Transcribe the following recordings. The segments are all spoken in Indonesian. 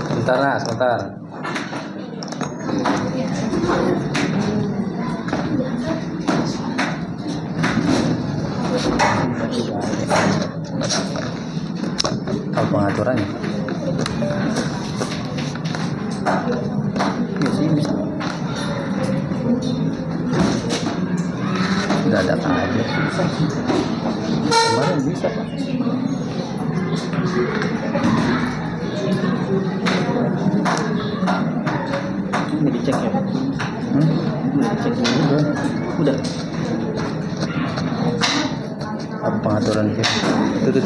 Sebentar nak, sebentar. Apa pengaturannya? Ya sih bisa. Udah datang aja. Kemarin bisa Pak. Ini dicek ya? Ini dicek dulu. Udah. Apa pengaturan itu? Tuh.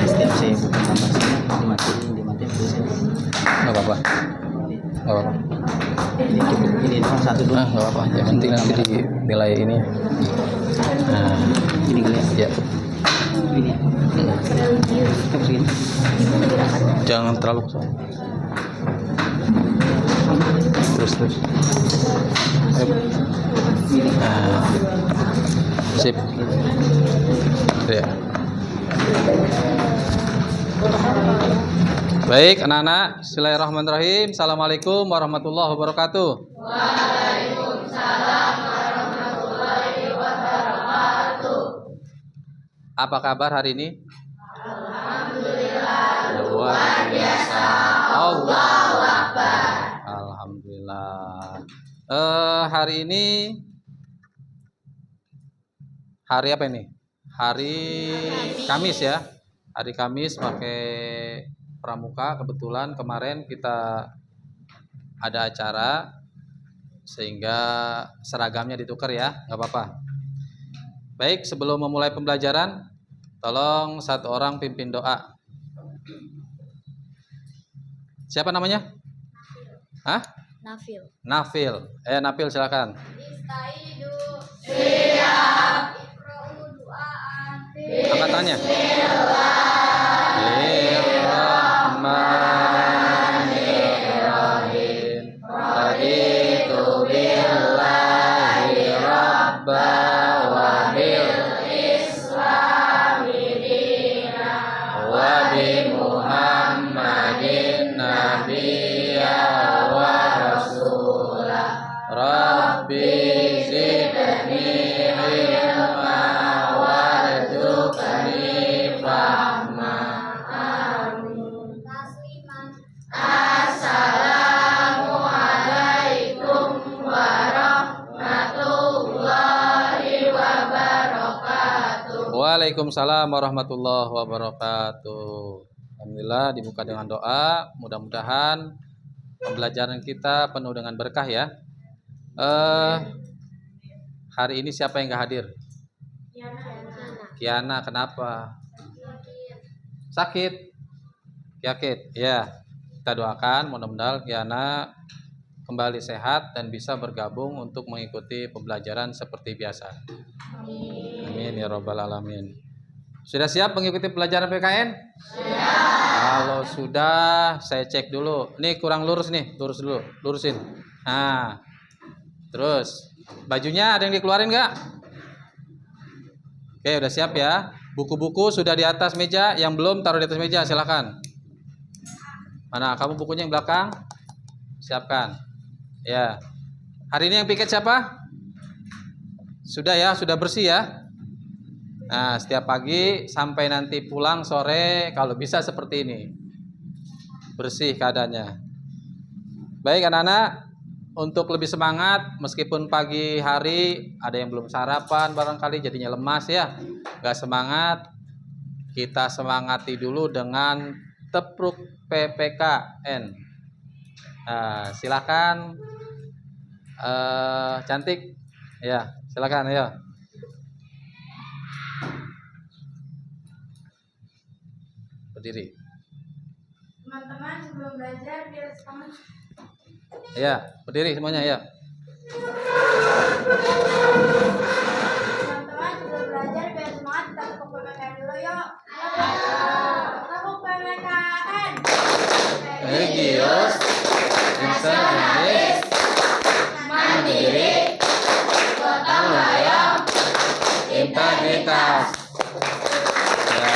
Setiap saya buka gambar saya dimatiin terus ya. Nggak apa-apa. Nggak apa-apa. Ini cukup ini doang satu dulu. Nggak apa-apa. Yang penting nanti dinilai ini. Nah, Ini kali ya. ya. Ini. Kita begini. Jangan terlalu besar. Terus. Ayo. Nah, sip. Ya. Baik, anak-anak. Bismillahirrahmanirrahim. Assalamualaikum warahmatullahi wabarakatuh. Waalaikumsalam warahmatullahi wabarakatuh. Apa kabar hari ini? Alhamdulillah. Luar biasa. Allahu Akbar. Alhamdulillah. Hari ini hari apa ini? Hari Kamis ya. Hari Kamis pakai pramuka. Kebetulan kemarin kita ada acara sehingga seragamnya ditukar ya, nggak apa-apa. Baik, sebelum memulai pembelajaran, tolong satu orang pimpin doa. Siapa namanya? Hah? Nafil. Nafil. Nafil silakan. Istaidu. Siap. Iqra'u du'aan. Angkat tangannya. Bismillahirrahmanirrahim. Raditu billahi rabba wa bil islami dina wa bi Muhammadin nabiyya wa rasulah. Rabbi zidni ilma warzuqni fahma. Amin. Assalamualaikum warahmatullahi wabarakatuh. Waalaikumsalam warahmatullahi wabarakatuh. Alhamdulillah dibuka dengan doa. Mudah-mudahan pembelajaran kita penuh dengan berkah ya. Hari ini siapa yang gak hadir? Kiana, kenapa? Sakit? Sakit, ya. Kita doakan mudah-mudahan Kiana kembali sehat dan bisa bergabung untuk mengikuti pembelajaran seperti biasa. Amin ya rabbal alamin. Sudah siap mengikuti pelajaran PKN? Sudah. Kalau sudah, saya cek dulu. Nih kurang lurus nih, lurus dulu, lurusin. Nah, terus bajunya ada yang dikeluarin nggak? Oke, udah siap ya. Buku-buku sudah di atas meja, yang belum taruh di atas meja, silakan. Mana kamu bukunya yang belakang? Siapkan. Ya. Hari ini yang piket siapa? Sudah ya, sudah bersih ya. Nah, setiap pagi sampai nanti pulang sore kalau bisa seperti ini. Bersih keadaannya. Baik anak-anak, untuk lebih semangat meskipun pagi hari ada yang belum sarapan barangkali jadinya lemas ya. Gak semangat, kita semangati dulu dengan tepruk PPKN. Nah, silakan cantik. Ya, silakan ayo. Berdiri. Teman-teman sebelum belajar biar semangat. Ya, berdiri semuanya ya. Teman-teman sebelum belajar biar semangat kita tepuk PPKN dulu yuk. Tepuk PPKN. Religius, nasionalis, mandiri, gotong royong, integritas. Ya.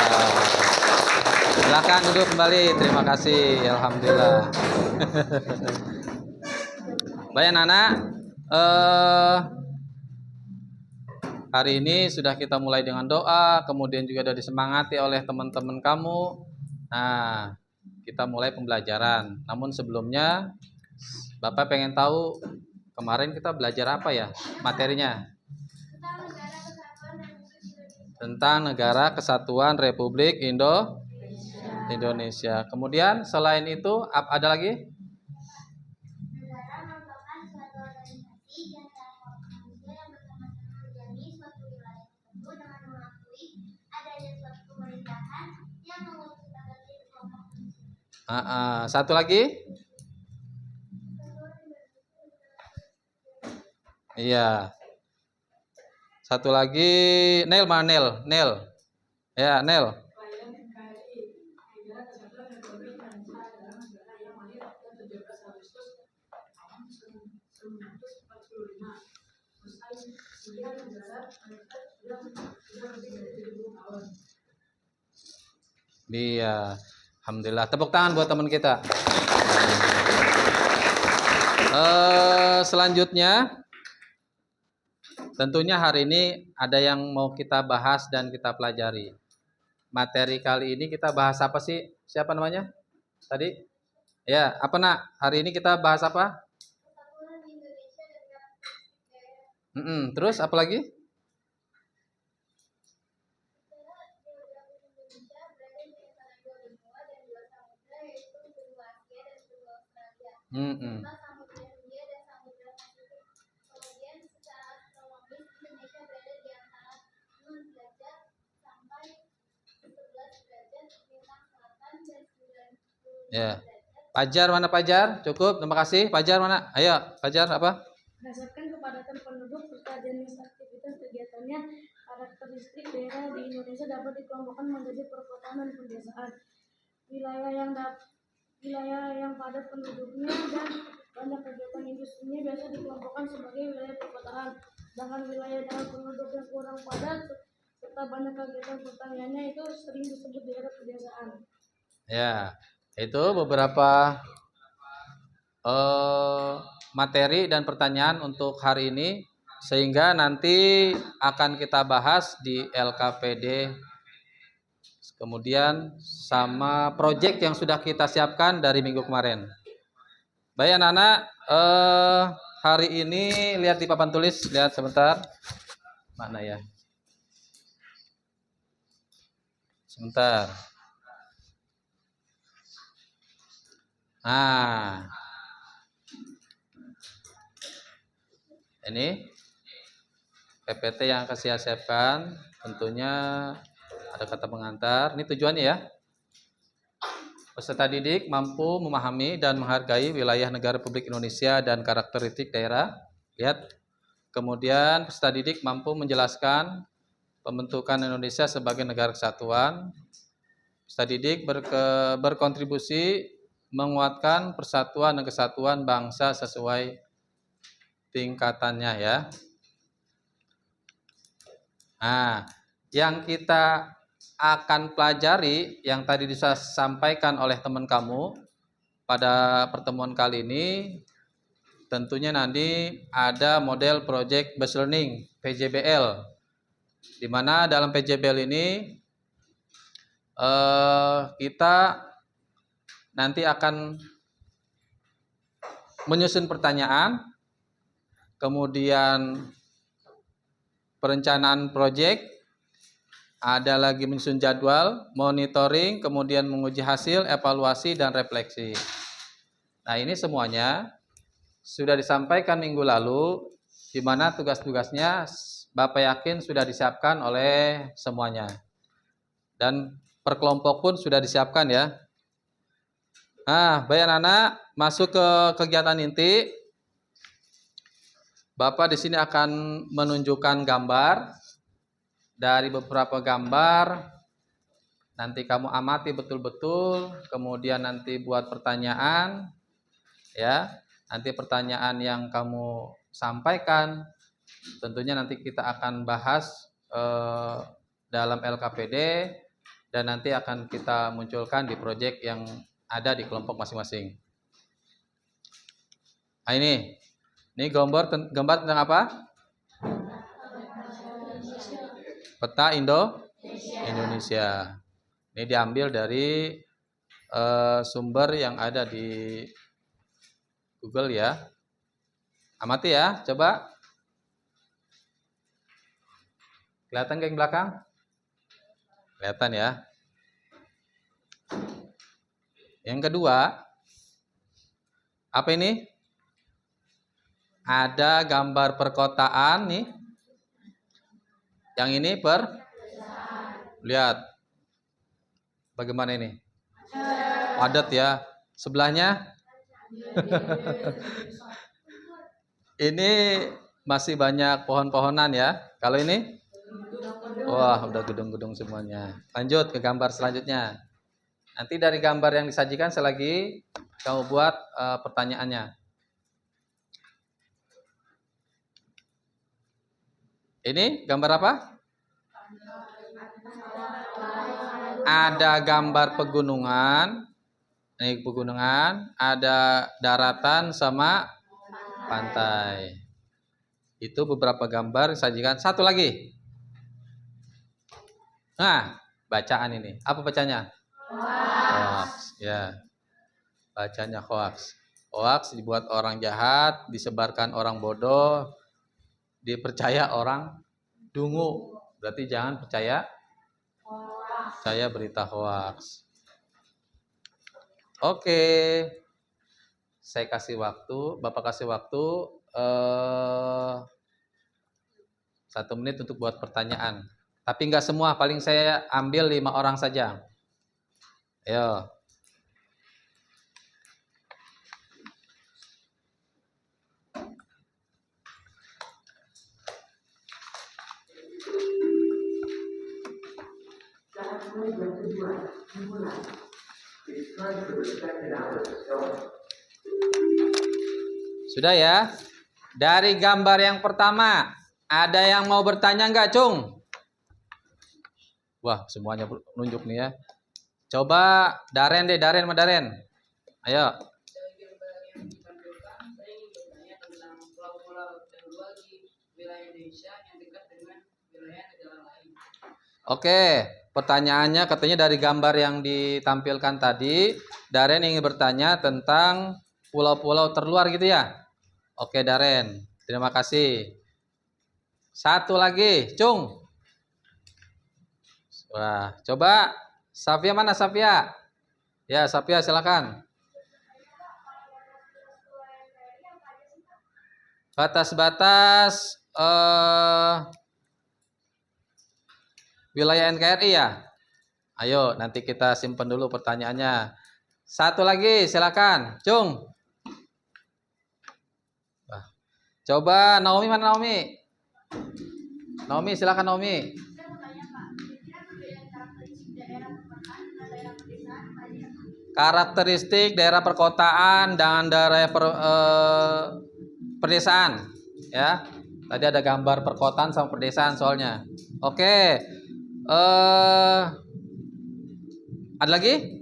Silakan duduk kembali. Terima kasih. Alhamdulillah. Baik anak-anak, hari ini sudah kita mulai dengan doa, kemudian juga sudah disemangati oleh teman-teman kamu. Nah, kita mulai pembelajaran. Namun sebelumnya, Bapak pengen tahu kemarin kita belajar apa ya materinya? Tentang Negara Kesatuan Republik Indonesia. Kemudian selain itu ada lagi? Negara merupakan suatu organisasi dan kelompok manusia yang bersama-sama menjadi suatu wilayah tertentu dengan mengakui adanya suatu pemerintahan yang mengutamakan kelompok manusia. Satu lagi? Iya. Satu lagi, Nel mana Nel? Nel. Ya, Nel. Iya. Alhamdulillah. Tepuk tangan buat teman kita. Selanjutnya, tentunya hari ini ada yang mau kita bahas dan kita pelajari. Materi kali ini kita bahas apa sih? Siapa namanya? Tadi? Ya, apa nak? Hari ini kita bahas apa? Terus apa lagi? Ya. Pajar mana Pajar? Cukup, terima kasih. Pajar mana? Ayo, Pajar apa? Berdasarkan kepadatan penduduk serta jenis aktivitas kegiatannya, karakteristik daerah di Indonesia dapat dikelompokkan menjadi perkotaan dan pedesaan. Wilayah yang padat penduduknya dan banyak kegiatan industrinya biasa dikelompokkan sebagai wilayah perkotaan. Sedangkan wilayah dengan penduduk yang kurang padat serta banyak kegiatan pertaniannya itu sering disebut daerah pedesaan. Ya, itu beberapa materi dan pertanyaan untuk hari ini, sehingga nanti akan kita bahas di LKPD, kemudian sama proyek yang sudah kita siapkan dari minggu kemarin. Baik anak-anak, hari ini lihat di papan tulis, lihat sebentar. Mana ya? Sebentar. Nah, ini PPT yang akan saya siapkan, tentunya ada kata pengantar. Ini tujuannya ya. Peserta didik mampu memahami dan menghargai wilayah negara Republik Indonesia dan karakteristik daerah. Lihat. Kemudian peserta didik mampu menjelaskan pembentukan Indonesia sebagai negara kesatuan. Peserta didik berkontribusi menguatkan persatuan dan kesatuan bangsa sesuai tingkatannya ya. Nah, yang kita akan pelajari yang tadi disampaikan oleh teman kamu pada pertemuan kali ini, tentunya nanti ada model Project Based Learning (PJBL), di mana dalam PJBL ini kita nanti akan menyusun pertanyaan, kemudian perencanaan proyek, ada lagi menyusun jadwal, monitoring, kemudian menguji hasil, evaluasi, dan refleksi. Nah, ini semuanya sudah disampaikan minggu lalu, di mana tugas-tugasnya Bapak yakin sudah disiapkan oleh semuanya. Dan per kelompok pun sudah disiapkan ya. Nah, baik anak-anak, masuk ke kegiatan inti. Bapak di sini akan menunjukkan gambar. Dari beberapa gambar, nanti kamu amati betul-betul, kemudian nanti buat pertanyaan, ya. Nanti pertanyaan yang kamu sampaikan, tentunya nanti kita akan bahas dalam LKPD, dan nanti akan kita munculkan di proyek yang ada di kelompok masing-masing. Nah, ini gambar tentang apa? Peta Indonesia. Ini diambil dari sumber yang ada di Google ya. Amati ya, coba. Kelihatan nggak yang belakang? Kelihatan ya. Yang kedua, apa ini? Ada gambar perkotaan nih. Yang ini lihat. Bagaimana ini? Padat ya. Sebelahnya? Ini masih banyak pohon-pohonan ya. Kalau ini? Wah, udah gedung-gedung semuanya. Lanjut ke gambar selanjutnya. Nanti dari gambar yang disajikan selagi kamu buat pertanyaannya. Ini gambar apa? Ada gambar pegunungan. Ini pegunungan, ada daratan sama pantai. Itu beberapa gambar disajikan. Satu lagi. Nah, bacaan ini. Apa bacanya? Hoax. Ya. Bacanya hoax. Hoax dibuat orang jahat, disebarkan orang bodoh, dipercaya orang dungu. Berarti jangan percaya berita hoax. Oke. Saya kasih waktu, Bapak kasih waktu 1 menit untuk buat pertanyaan. Tapi enggak semua, paling saya ambil 5 orang saja. Ayo. Sudah ya? Dari gambar yang pertama, ada yang mau bertanya enggak, Cung? Wah, semuanya nunjuk nih ya. Coba Daren deh, Daren sama Daren. Ayo. Oke, pertanyaannya katanya dari gambar yang ditampilkan tadi, Daren ingin bertanya tentang pulau-pulau terluar gitu ya? Oke, Daren. Terima kasih. Satu lagi, Cung. Wah, coba Safia mana Safia? Ya, Safia silakan. Batas-batas wilayah NKRI ya? Ayo, nanti kita simpan dulu pertanyaannya. Satu lagi, silakan, Cung. Wah. Coba Naomi mana Naomi? Naomi silakan Naomi. Karakteristik daerah perkotaan dan daerah pedesaan, ya. Tadi ada gambar perkotaan sama pedesaan soalnya. Oke. Ada lagi?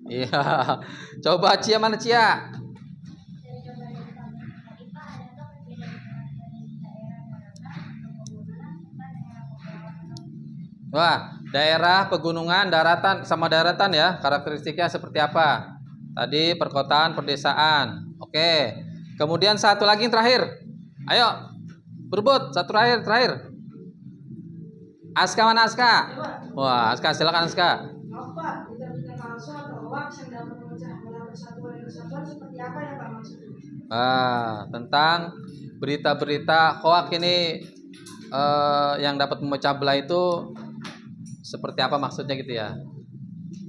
Iya. Coba Cia mana Cia? Wah, daerah pegunungan, daratan sama daratan ya, karakteristiknya seperti apa? Tadi perkotaan, pedesaan. Oke. Kemudian satu lagi yang terakhir. Ayo, berebut satu terakhir. Aska mana Aska? Wah, Aska silakan Aska. Apa? Berita-berita palsu atau hoax yang dapat memecah belah seperti apa ya Pak maksudnya? Tentang berita-berita hoak ini yang dapat memecah belah itu seperti apa maksudnya gitu ya.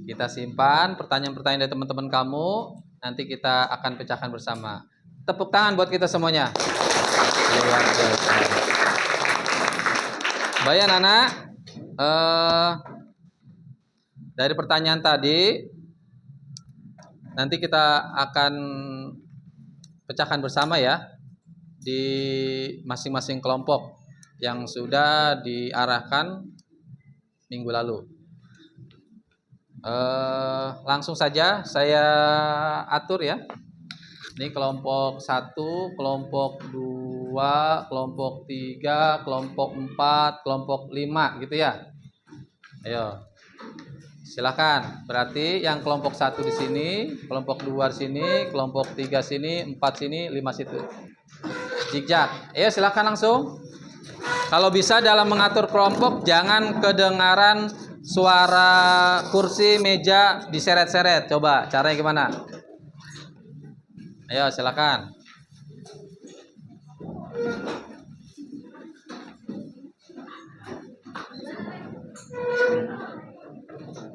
Kita simpan pertanyaan-pertanyaan dari teman-teman kamu, nanti kita akan pecahkan bersama. Tepuk tangan buat kita semuanya. Luar biasa. Baik anak-anak, dari pertanyaan tadi nanti kita akan pecahkan bersama ya di masing-masing kelompok yang sudah diarahkan minggu lalu. Langsung saja saya atur ya. Ini kelompok 1, kelompok 2, kelompok 3, kelompok 4, kelompok 5 gitu ya. Ayo. Silakan. Berarti yang kelompok 1 di sini, kelompok 2 di sini, kelompok 3 sini, 4 sini, 5 situ. Zigzag. Ayo silakan langsung. Kalau bisa dalam mengatur kelompok jangan kedengaran suara kursi, meja diseret-seret. Coba caranya gimana? Ayo silakan.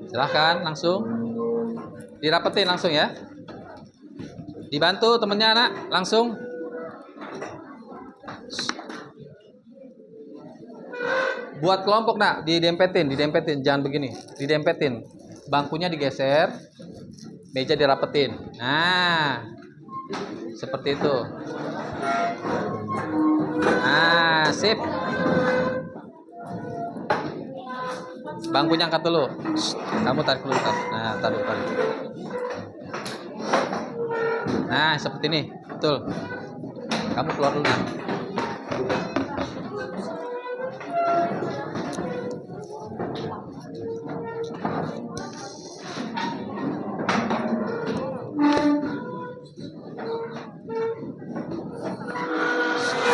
Silakan langsung. Dirapetin langsung ya. Dibantu temennya anak, langsung. Buat kelompok nak, didempetin, jangan begini, didempetin. Bangkunya digeser, meja dirapetin. Nah, seperti itu. Nah, sip. Bangkunya angkat dulu. Kamu tarik dulu, nah, tarik. Nah, seperti ini, betul. Kamu keluar dulu.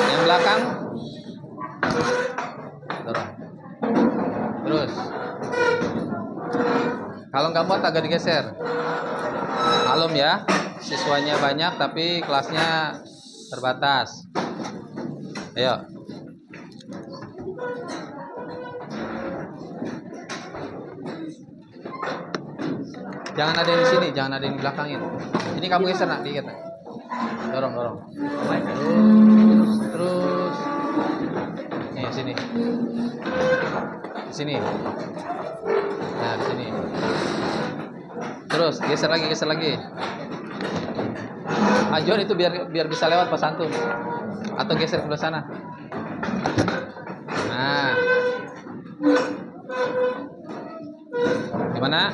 Yang belakang, dorong. Terus, kalau nggak muat agak digeser. Malum ya, siswanya banyak tapi kelasnya terbatas. Ayo. Jangan ada yang di sini, jangan ada yang di belakangin. Ini kamu geser nak, dikit. Dorong. Terus. Nih, sini. Di sini. Nah, di sini. Terus geser lagi. Ajuan itu biar bisa lewat Pak Santun. Atau geser ke sana. Nah. Gimana?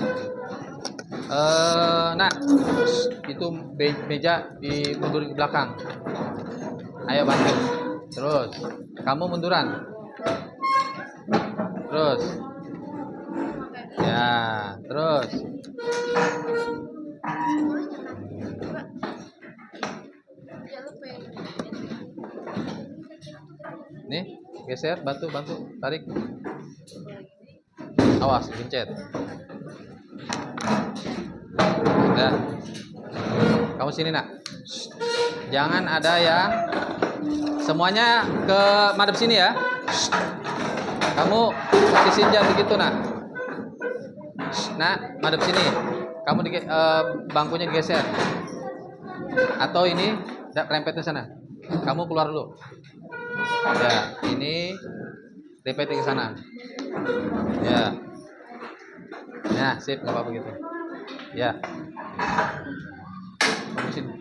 Nah, itu meja dimundurin ke belakang. Ayo bantu. Terus, kamu munduran. Terus. Ya, terus. Nih, geser, bantu, tarik. Awas, gencet. Nah, kamu sini nak. Jangan ada yang semuanya ke madep sini ya. Kamu posisiin jangan begitu nak. Nah, madep sini. Kamu bangkunya digeser. Atau ini rempet ke sana. Kamu keluar dulu. Ya, ini rempet ke sana. Ya. Nah, sip, nggak apa-apa gitu. Ya. Kamu sini.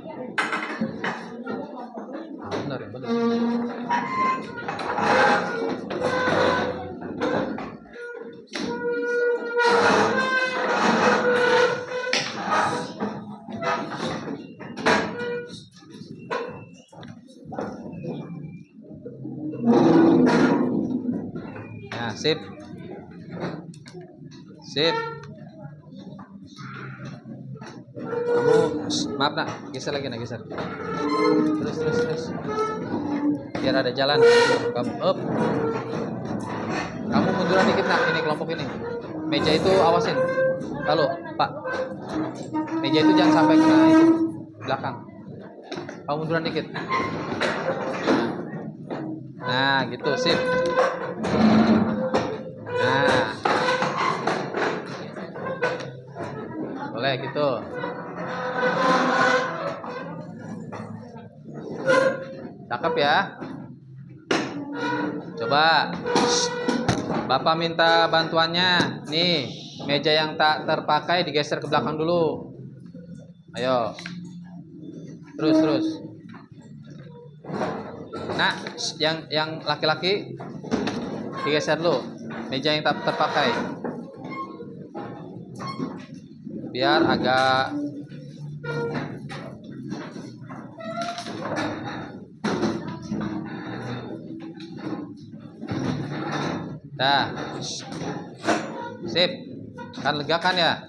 Benar. Nah, sip. Kamu maaf nak, geser lagi. Terus. Biar ada jalan. Kamu up. Kamu munduran dikit nak, ini kelompok ini. Meja itu awasin. Halo, Pak. Meja itu jangan sampai ke itu. belakang. Kamu munduran dikit. Nah, gitu, sip. Nah. Boleh gitu. Cakep ya. Coba. Bapak minta bantuannya. Nih, meja yang tak terpakai digeser ke belakang dulu. Ayo. Terus. Nah, yang laki-laki digeser dulu. Meja yang tak terpakai. Biar agak dah. Sip. Kan lega kan ya?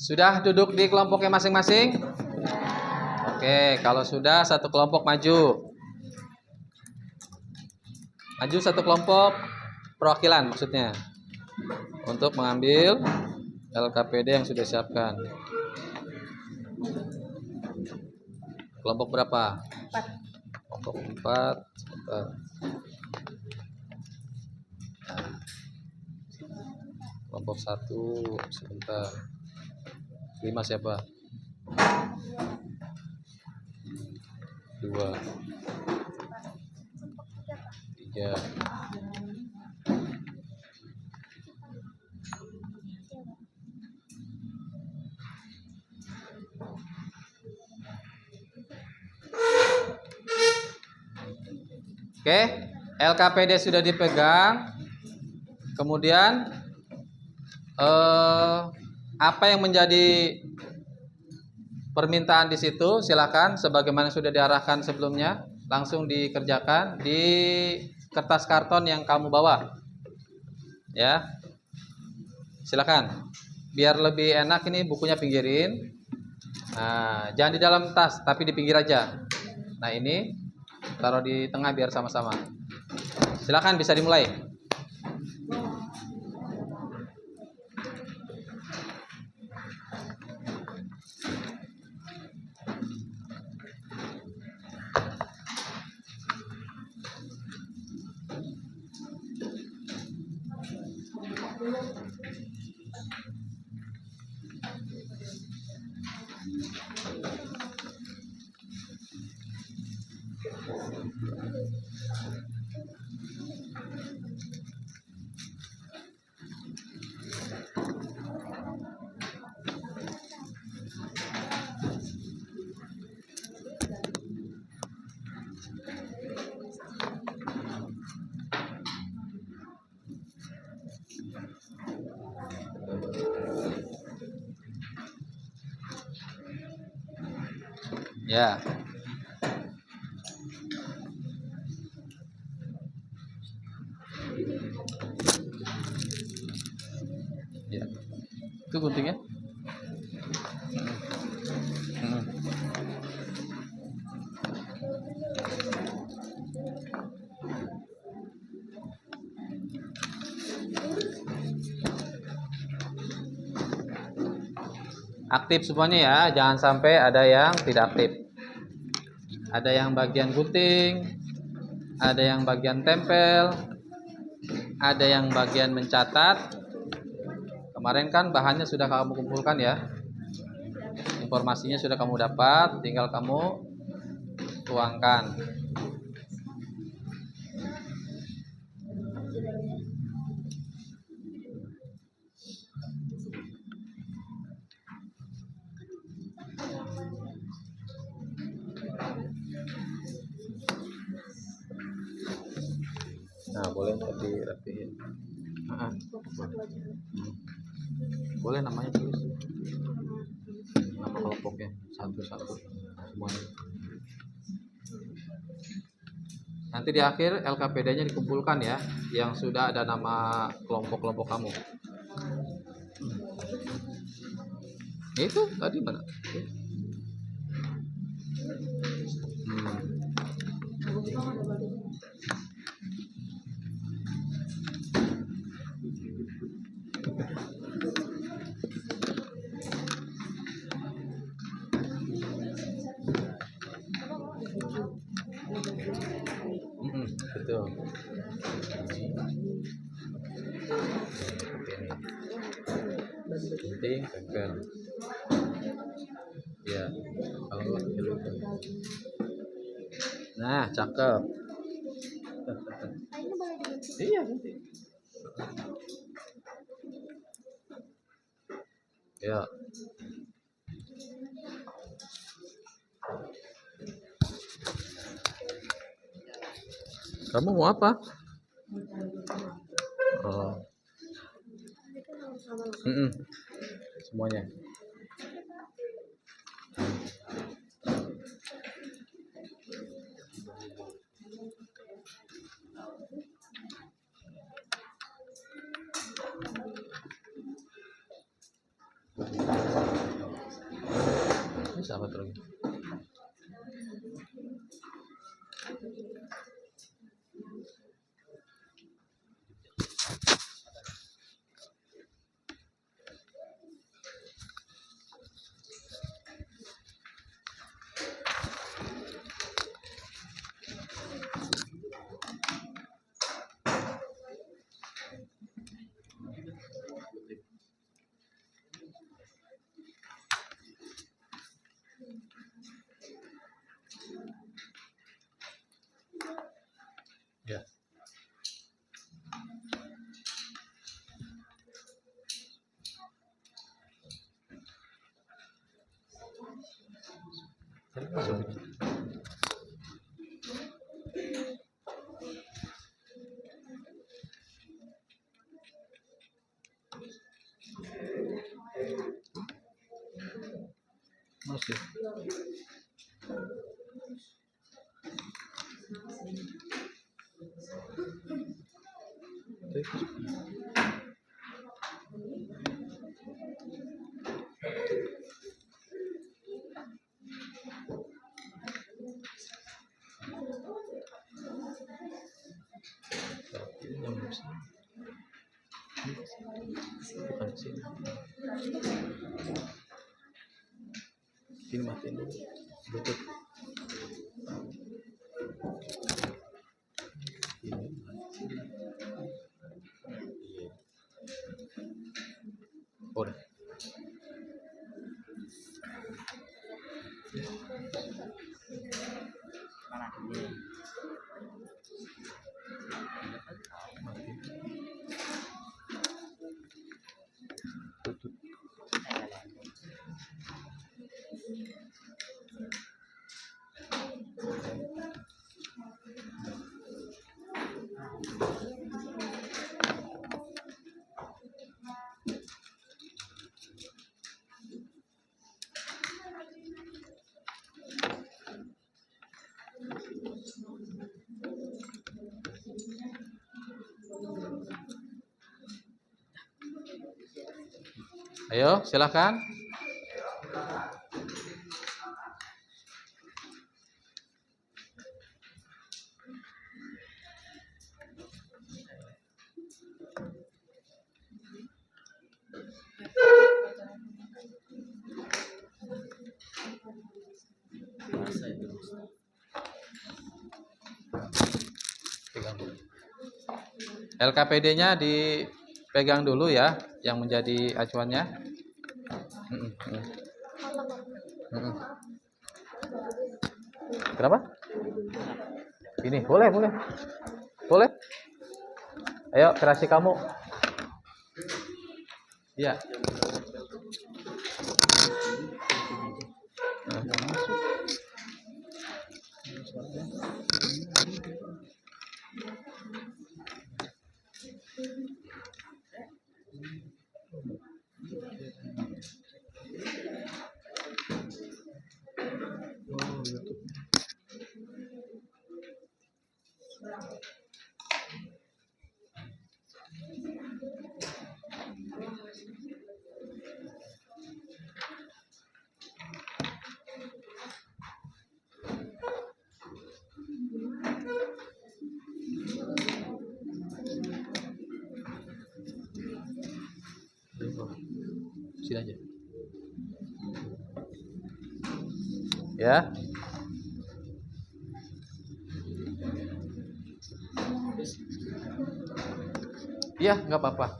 Sudah duduk di kelompoknya masing-masing? Oke, kalau sudah satu kelompok maju. Maju satu kelompok perwakilan maksudnya. Untuk mengambil LKPD yang sudah siapkan. Kelompok berapa? 4. Kelompok 4. Sebentar. Nah. Kelompok 1 sebentar. 5 siapa? 2. 3. Oke, LKPD sudah dipegang. Kemudian apa yang menjadi permintaan di situ silakan sebagaimana sudah diarahkan sebelumnya langsung dikerjakan di kertas karton yang kamu bawa. Ya. Silakan. Biar lebih enak ini bukunya pinggirin. Nah, jangan di dalam tas tapi di pinggir aja. Nah, ini taruh di tengah biar sama-sama. Silakan bisa dimulai. Ya. Ya. Itu guntingnya. Aktif semuanya ya, jangan sampai ada yang tidak aktif. Ada yang bagian gunting, ada yang bagian tempel, ada yang bagian mencatat. Kemarin kan bahannya sudah kamu kumpulkan ya. Informasinya sudah kamu dapat, tinggal kamu tuangkan. Nah, boleh dirapiin. Boleh namanya tulis. Nama kelompoknya satu-satu semuanya. Nanti di akhir LKPD-nya dikumpulkan ya, yang sudah ada nama kelompok-kelompok kamu. Itu tadi mana? penting tempel. Ya, kalau nggak hilangkan. Nah, cakep. Ini boleh diganti. Iya, nanti. Ya. Kamu mau apa? Oh. Semuanya. Ini siapa tuh lagi? Ya. Masuk. Masih. Bukan sini. Ini matiin dulu. Bluetooth. Ini. Udah. Mana ini? Matiin. Tutup. Ayo, silakan. Masa itu? Pegang dulu. LKPD-nya dipegang dulu ya, yang menjadi acuannya. Kenapa? Ini boleh, boleh. Boleh. Ayo, kreasi kamu. Iya. Sini aja. Ya. Iya, nggak apa-apa.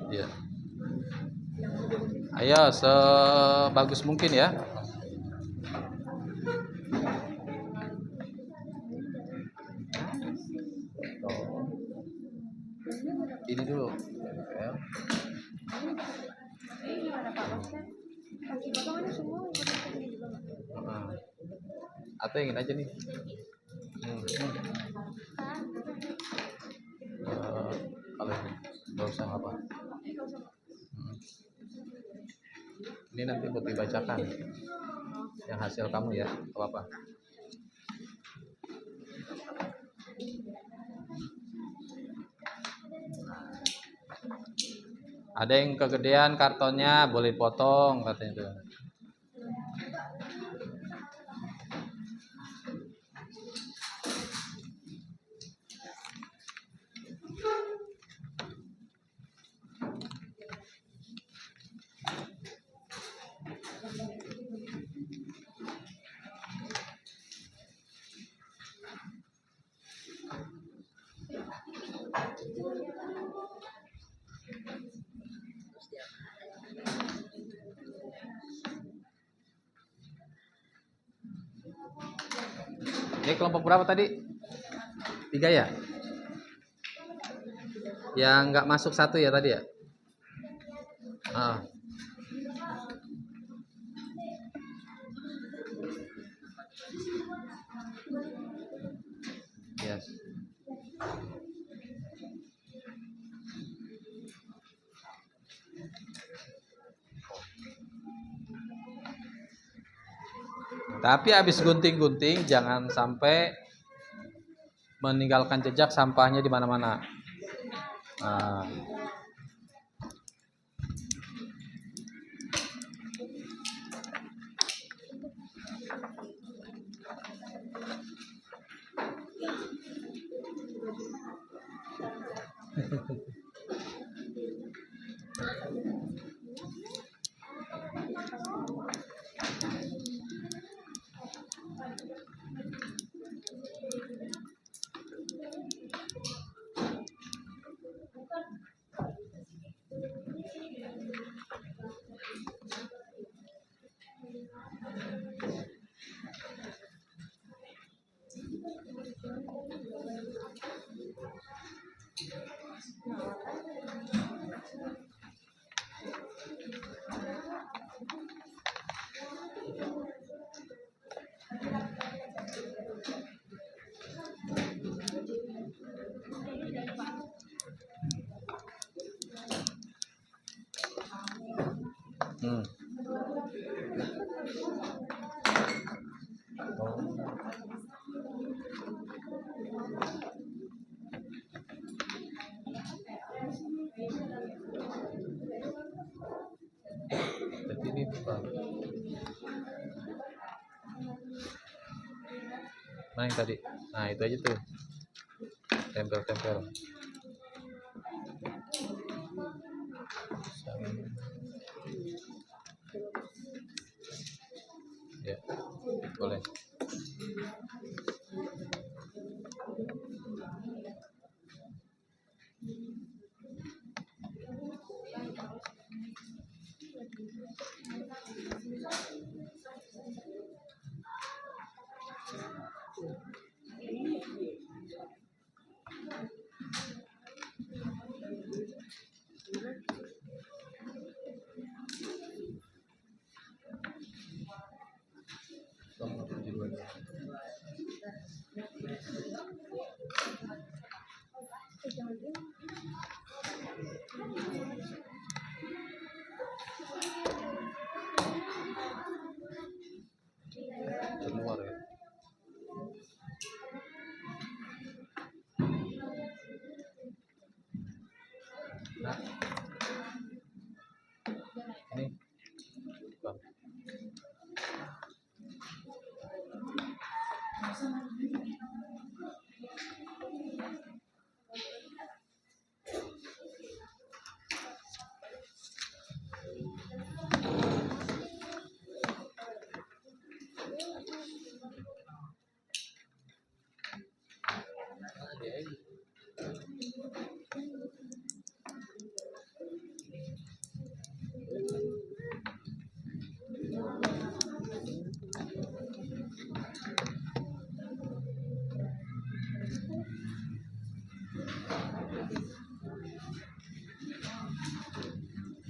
Iya. Ayo sebagus mungkin ya. Ini dulu. Ya. Heeh. Atau ingin aja nih. Kalau ini nggak usah apa. Ini nanti buat dibacakan yang hasil kamu ya, apa-apa. Ada yang kegedean kartonnya, boleh potong katanya itu. Ini kelompok berapa tadi? 3 ya? Yang nggak masuk 1 ya tadi ya? Ah. Yes. Tapi habis gunting-gunting jangan sampai meninggalkan jejak sampahnya di mana-mana. Nah. Jadi ini Bang. Mana yang tadi? Nah, itu aja tuh. Tempel-tempel. Ya, boleh.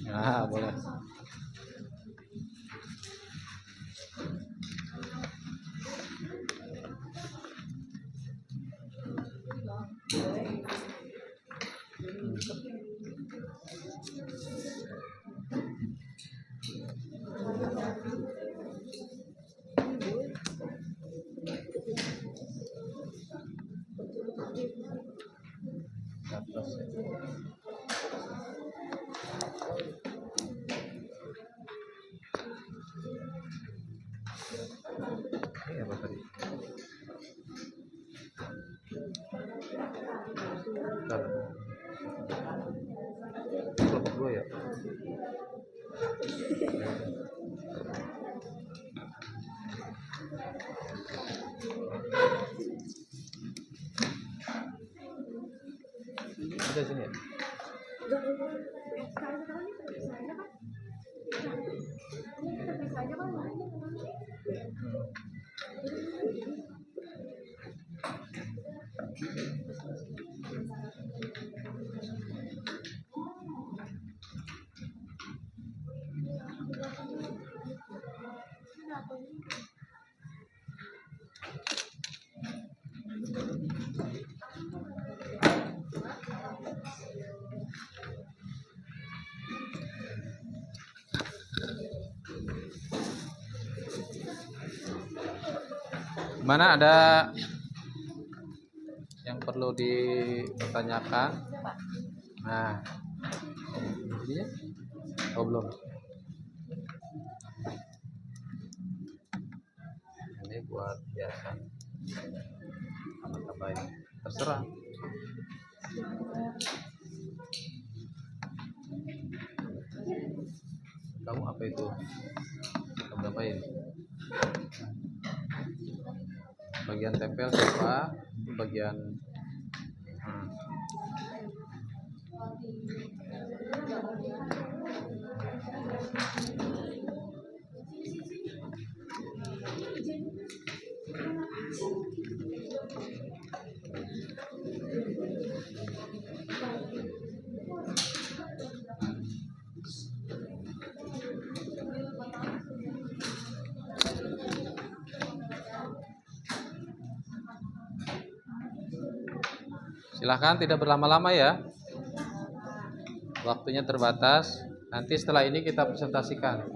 Nah, boleh. Atas. Ini apa tadi? Bentar. Kelompok 2 ya? Ada sini ya? Mana ada yang perlu dipertanyakan? Nah, ini ya? Oh belum. Ini buat biasa. Tambah-tambahin. Terserah. Kamu apa itu? Kamu tambahin. Bagian tempel siapa? Bagian silahkan tidak berlama-lama ya. Waktunya terbatas. Nanti setelah ini kita presentasikan.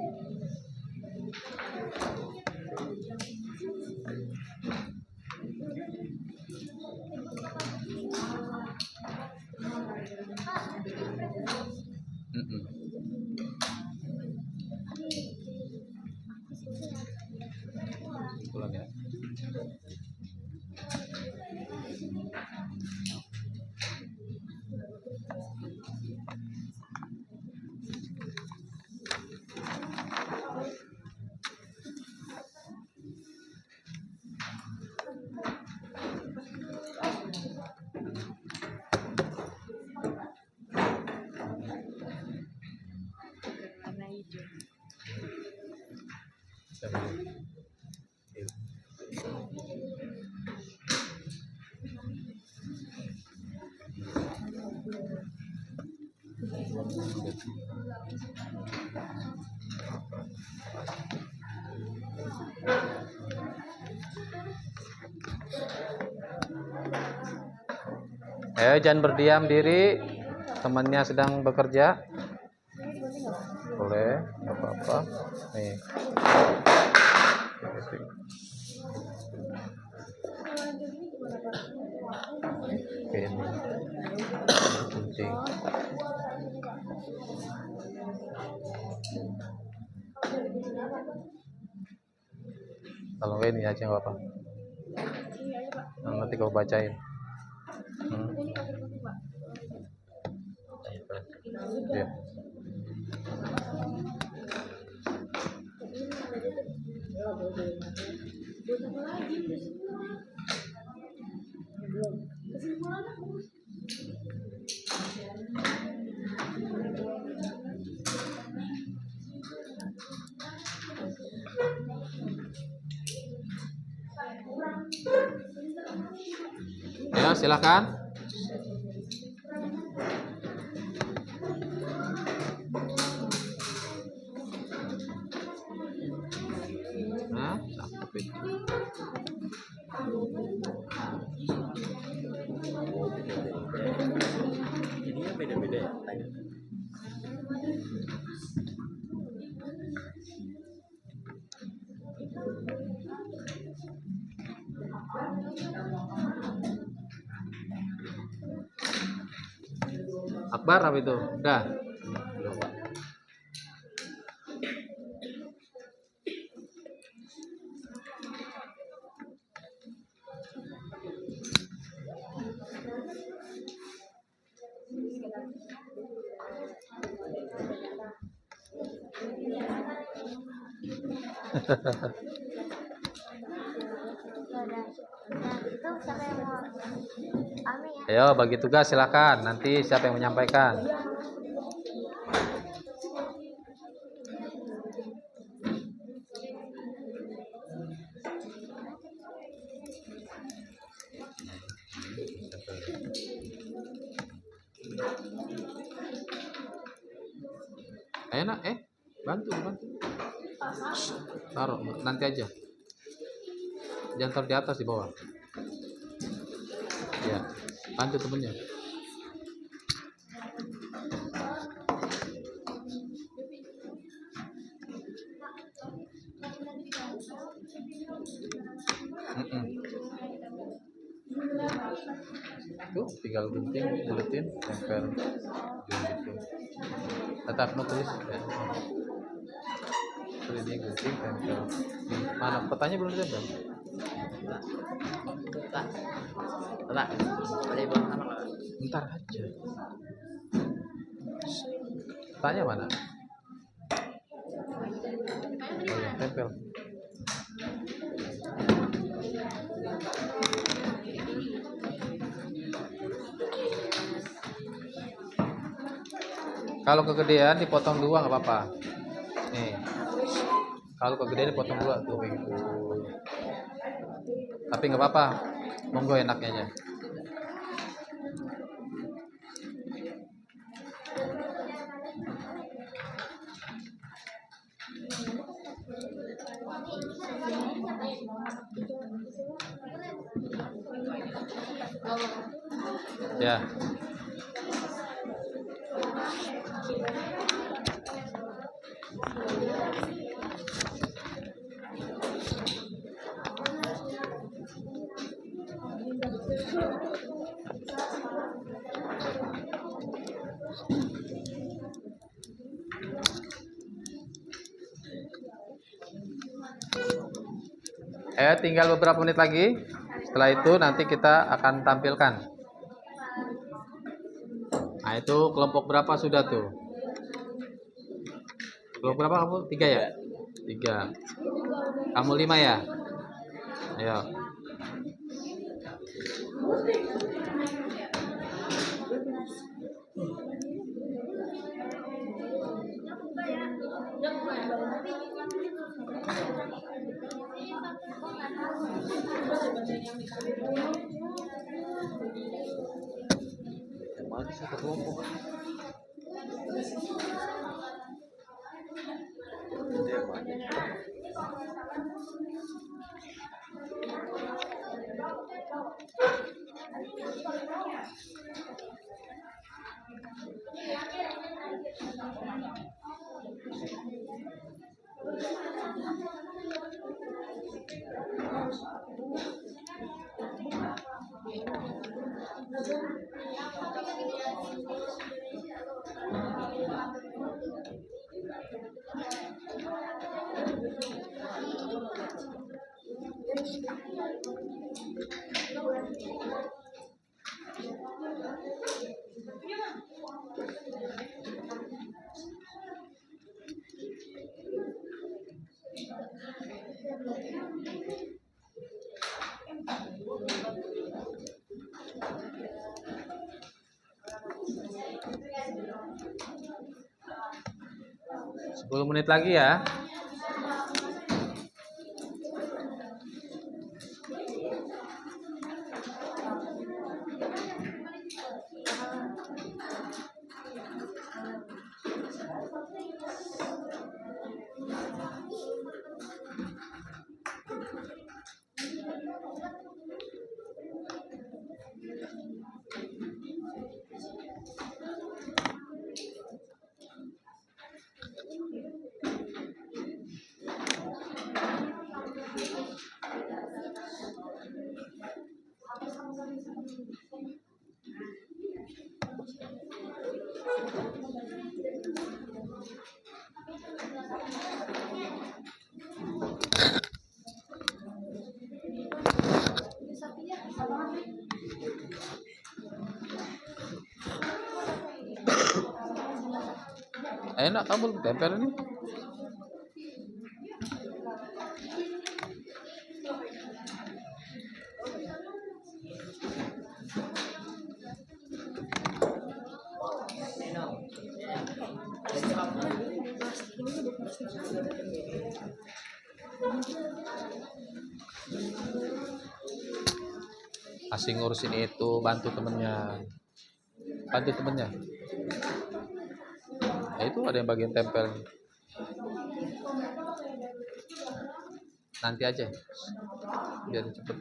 Pulang ya. Ayo jangan berdiam diri, temannya sedang bekerja. Boleh, nggak apa-apa. Nih. Oke, ini kuncing. Kalau nggak ini aja nggak apa. Nanti kau bacain. Ya. Ya, silakan. Akbar apa itu? Udah. Nah, itu siapa yang mau Ami ya? Ayo bagi tugas silakan. Nanti siapa yang menyampaikan? Ayo nak, bantu. Taruh nanti aja. Jangan taruh di atas, di bawah. Ya, bantu temennya. Tuh, tinggal gunting, buletin, tempel gitu. Tetap tulis ya. Terus ini gunting, tempel. Di mana petanya belum ditempel? Pak, boleh buang sama Pak? Ntar aja. Petanya mana? Oh ya, tempel. Kalau kegedean dipotong dua nggak apa-apa. Nih, kalau kegedean dipotong dua tuh gitu. Tapi nggak apa-apa, monggo enaknya aja. Ya. Tinggal beberapa menit lagi. Setelah itu nanti kita akan tampilkan. Nah, itu kelompok berapa sudah tuh? Kelompok berapa kamu? 3 ya? 3. Kamu 5 ya? Ayo. Mana satu kelompok? Sepuluh menit lagi ya. Enak kamu tempel ini. Asing ngurusin itu, bantu temennya. Nah, itu ada yang bagian tempel. Nanti aja, biar cepet.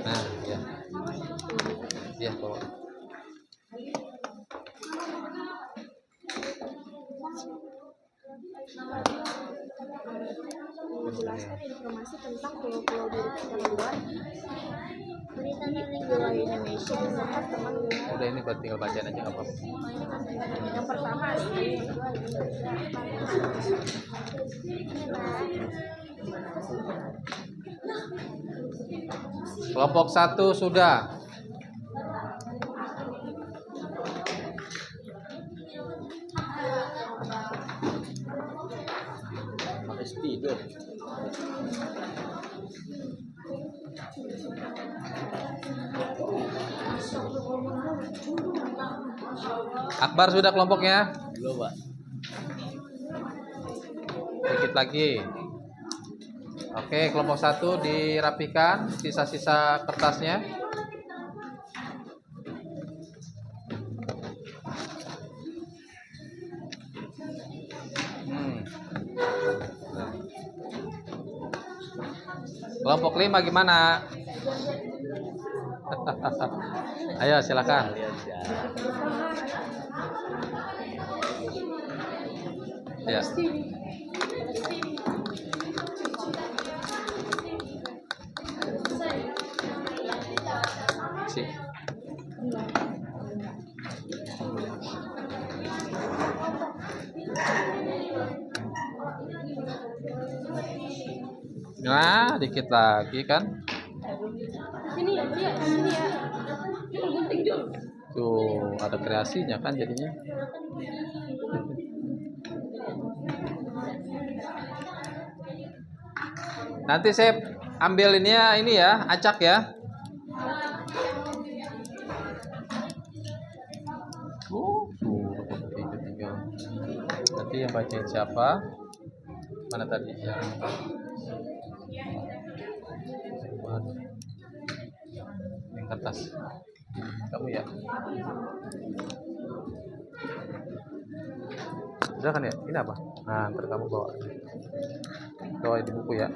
Nah, ya, ya bawa. Menjelaskan informasi tentang pulau-pulau di luar berita dari wilayah Indonesia beserta teman wilayah. Udah ini buat tinggal bacaan aja apa? Yang pertama ini Kelompok 1 sudah. Harus tidur. Akbar sudah kelompoknya? Belum, Pak. Dikit lagi. Oke, kelompok 1 dirapikan sisa-sisa kertasnya. Kelompok 5 gimana? Ayo silakan. Ya. Si. Nah, dikit lagi kan? sini ya, sini ya. Gunting Jul. Tuh, ada kreasinya kan jadinya. Nanti saya ambil ini ya, acak ya. Tuh, tinggal. Nanti yang bacain siapa? Mana tadi ya? Yang kertas. Kamu ya? Udah kan ya? Ini apa? Nah, ntar kamu bawa. Bawa di buku ya.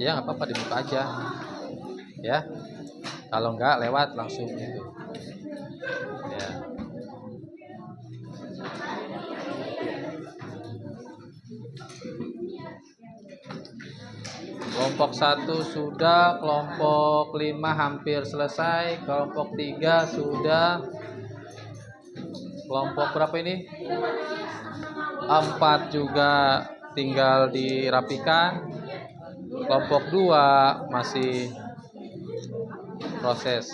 Ya nggak apa-apa dibuka aja ya, kalau nggak lewat langsung gitu ya. Kelompok 1 sudah, kelompok 5 hampir selesai, kelompok 3 sudah, kelompok berapa ini? 4 juga tinggal dirapikan, kelompok 2 masih proses.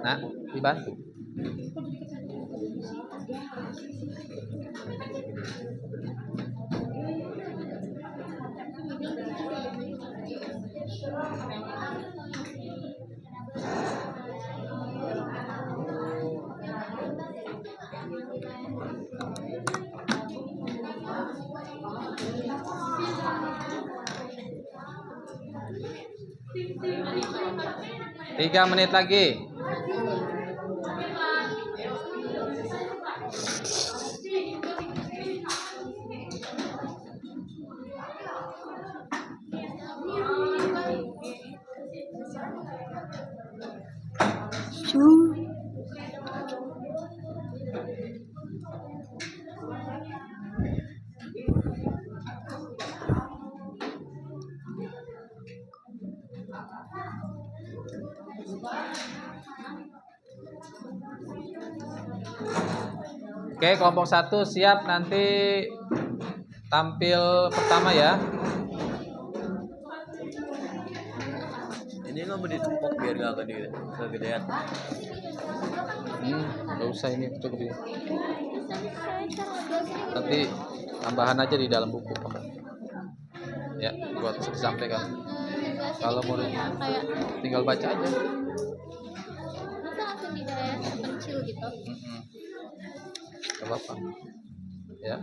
Nah, dibantu. Tiga menit lagi. Oke, kelompok 1 siap nanti tampil pertama ya. Ini nggak mau ditumpuk biar nggak kegedean. Nggak usah, ini cukup ini. Nanti tambahan aja di dalam buku kamu. Ya, buat disampaikan. Kalau mau kayak tinggal baca aja. masa langsung di daerah terpencil gitu. Gak apa-apa. Ya.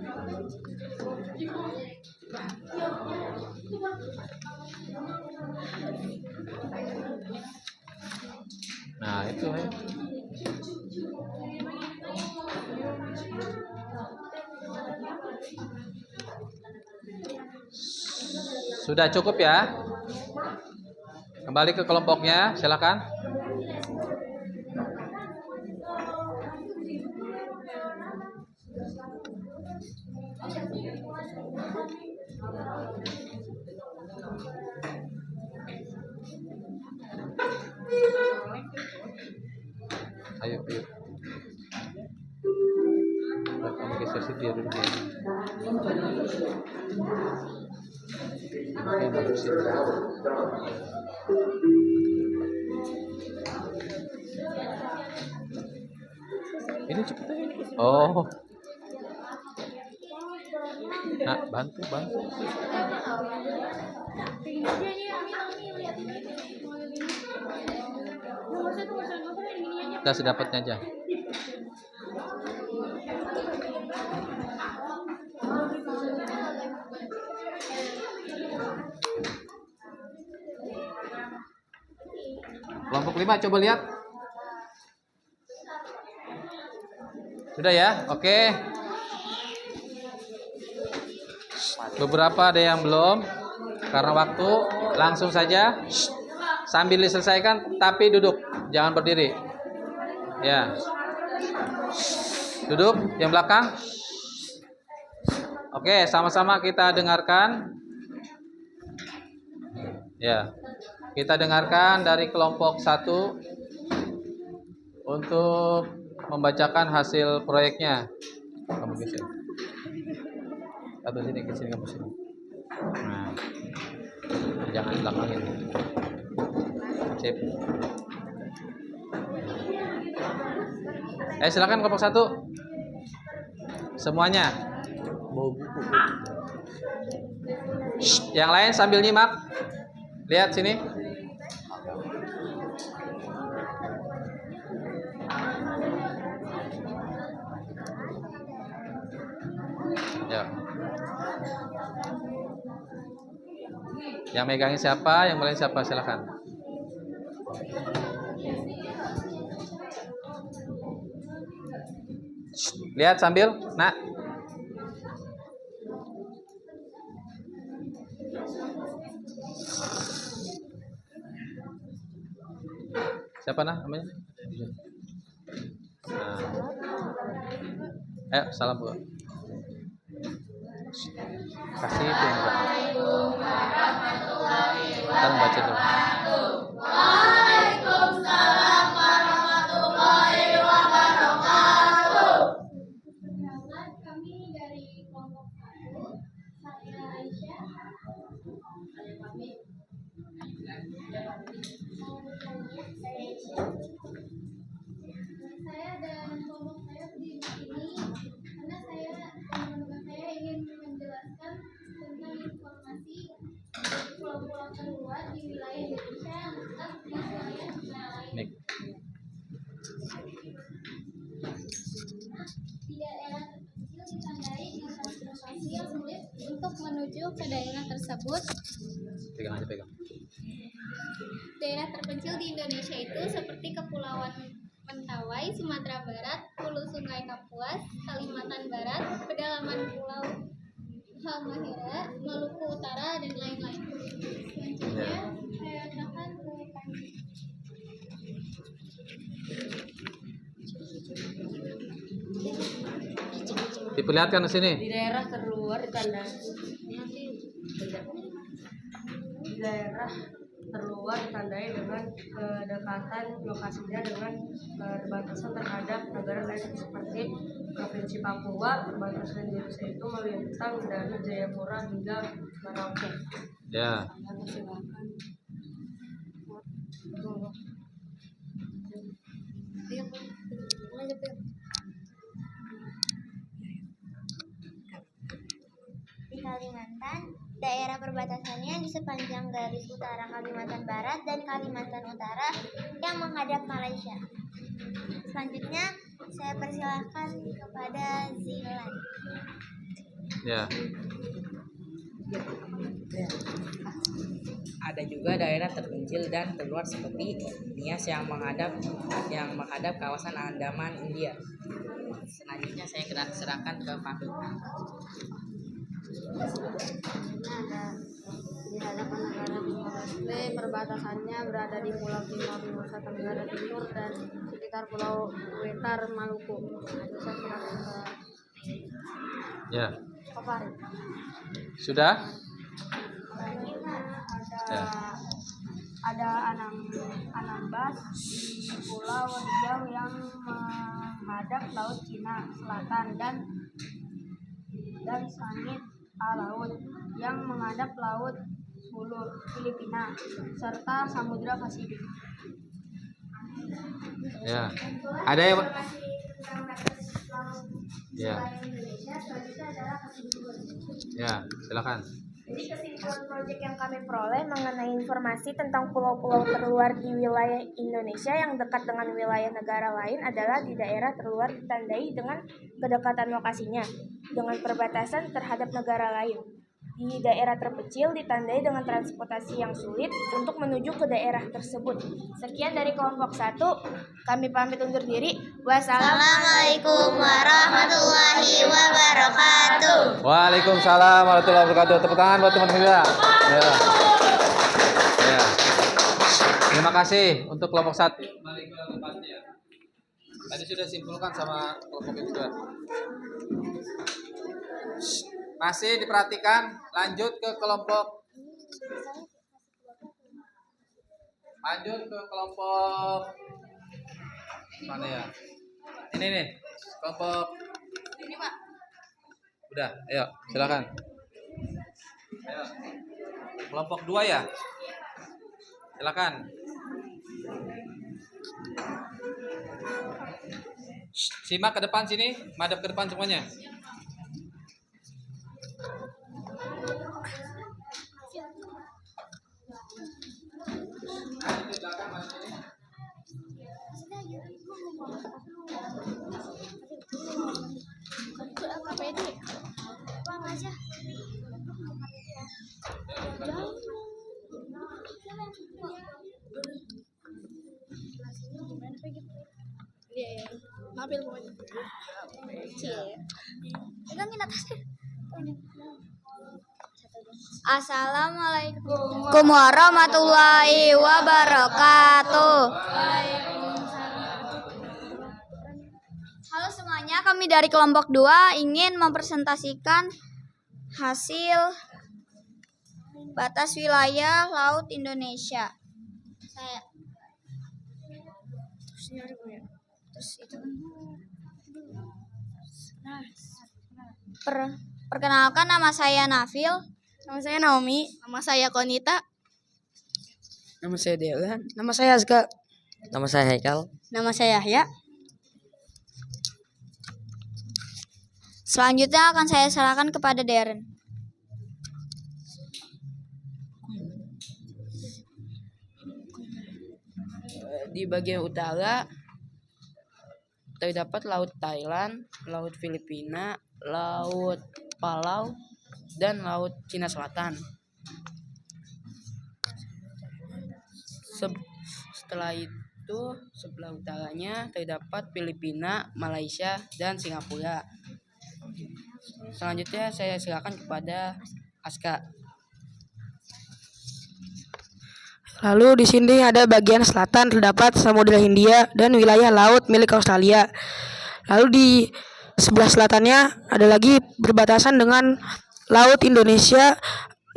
Nah, itu ya. Sudah cukup ya? Kembali ke kelompoknya, silakan. Ayo, ayo. Nah, kamu geser situ ya dulu ya. Oke, masuk situ. Ini cepet aja. Oh. Nah, bantu. Kita sedapatnya aja. Kelompok 5 coba lihat. Sudah ya? Oke. Beberapa ada yang belum. Karena waktu, langsung saja. Sambil diselesaikan tapi duduk, jangan berdiri. Ya. Duduk yang belakang. Oke, sama-sama kita dengarkan. Ya. Kita dengarkan dari kelompok 1 untuk membacakan hasil proyeknya. Kamu geser. Atau sini ke sini, kamu sini. Nah. Jangan belakangin. Sip. Silakan kelompok 1. Semuanya. Bawa buku. Yang lain sambil nyimak. Lihat sini. Ya. Yang megangin siapa? Yang mulai siapa? Silakan. Lihat sambil, nak. Siapa namanya? Nah. Ayo, salam buat. Kasih itu enggak. Kita baca dulu. Waalaikumsalam warahmatullahi wabarakatuh. Perkenalkan, kami dari kelompok 1. Saya Aisyah. Saya dan kelompok saya berdiri di sini karena saya dan teman saya ingin menjelaskan tentang informasi pulau-pulau terluar di wilayah Indonesia yang terletak di wilayah lain. Di daerah terpencil ditandai dengan transportasi yang sulit untuk menuju ke daerah tersebut. Pegang aja, pegang. Daerah terpencil di Indonesia itu seperti Kepulauan Mentawai, Sumatera Barat, Hulu Sungai Kapuas, Kalimantan Barat, pedalaman Pulau Halmahera, Maluku Utara, dan lain-lain. Selanjutnya, saya akan ke Diperlihatkan di sini. Di daerah terluar ditandai dengan kedekatan lokasinya dengan perbatasan terhadap negara lain seperti Provinsi Papua. Perbatasan Indonesia itu melintang dari Jayapura hingga Merauke. Ya. Di Kalimantan, daerah perbatasannya di sepanjang garis utara Kalimantan Barat dan Kalimantan Utara yang menghadap Malaysia. Selanjutnya, saya persilahkan kepada Zilan. Ya. Ada juga daerah terpencil dan terluar seperti Nias yang menghadap kawasan Andaman, India. Selanjutnya saya serahkan ke Pak Lukman. Di hadapan negara Timor-Leste, perbatasannya berada di Pulau Timor, Nusa Tenggara Timur, dan sekitar Pulau Wetar, Maluku. Itu saya serahkan ke Ya. Pak Farid. Sudah? Ada ada Anambas di Pulau Riau yang menghadap Laut Cina Selatan dan Sangit Laut yang menghadap Laut Hulu Filipina serta Samudra Pasifik. Ya. Ada yang Ya. Ya, silakan. Jadi kesimpulan proyek yang kami peroleh mengenai informasi tentang pulau-pulau terluar di wilayah Indonesia yang dekat dengan wilayah negara lain adalah di daerah terluar ditandai dengan kedekatan lokasinya dengan perbatasan terhadap negara lain. Di daerah terpencil ditandai dengan transportasi yang sulit untuk menuju ke daerah tersebut. Sekian dari kelompok 1, kami pamit undur diri. Wassalamualaikum warahmatullahi wabarakatuh. Waalaikumsalam warahmatullahi wabarakatuh. Tepuk tangan buat teman-teman kita. Ya. Ya. Terima kasih untuk kelompok 1. Balik ke tempatnya. Tadi sudah simpulkan sama kelompok yang kedua. Masih diperhatikan, lanjut ke kelompok mana ya? Ini nih, kelompok ini, Pak. Udah, ayo, silakan. Ayo. Kelompok 2 ya? Silakan. Simak ke depan sini, madep ke depan semuanya. Ngambil pokoknya. Pegangin atasnya. Assalamualaikum warahmatullahi wabarakatuh. Halo semuanya, kami dari kelompok 2 ingin mempresentasikan hasil batas wilayah laut Indonesia. Perkenalkan, nama saya Nafil. Nama saya Naomi. Nama saya Konita. Nama saya Delan. Nama saya Azka. Nama saya Haikal. Nama saya Yahya. Selanjutnya akan saya serahkan kepada Darren. Di bagian utara terdapat Laut Thailand, Laut Filipina, Laut Palau, dan Laut Cina Selatan. Setelah itu, sebelah utaranya terdapat Filipina, Malaysia, dan Singapura. Selanjutnya saya silakan kepada Aska. Lalu di sini ada bagian selatan terdapat Samudra Hindia dan wilayah laut milik Australia. Lalu di sebelah selatannya ada lagi berbatasan dengan Laut Indonesia,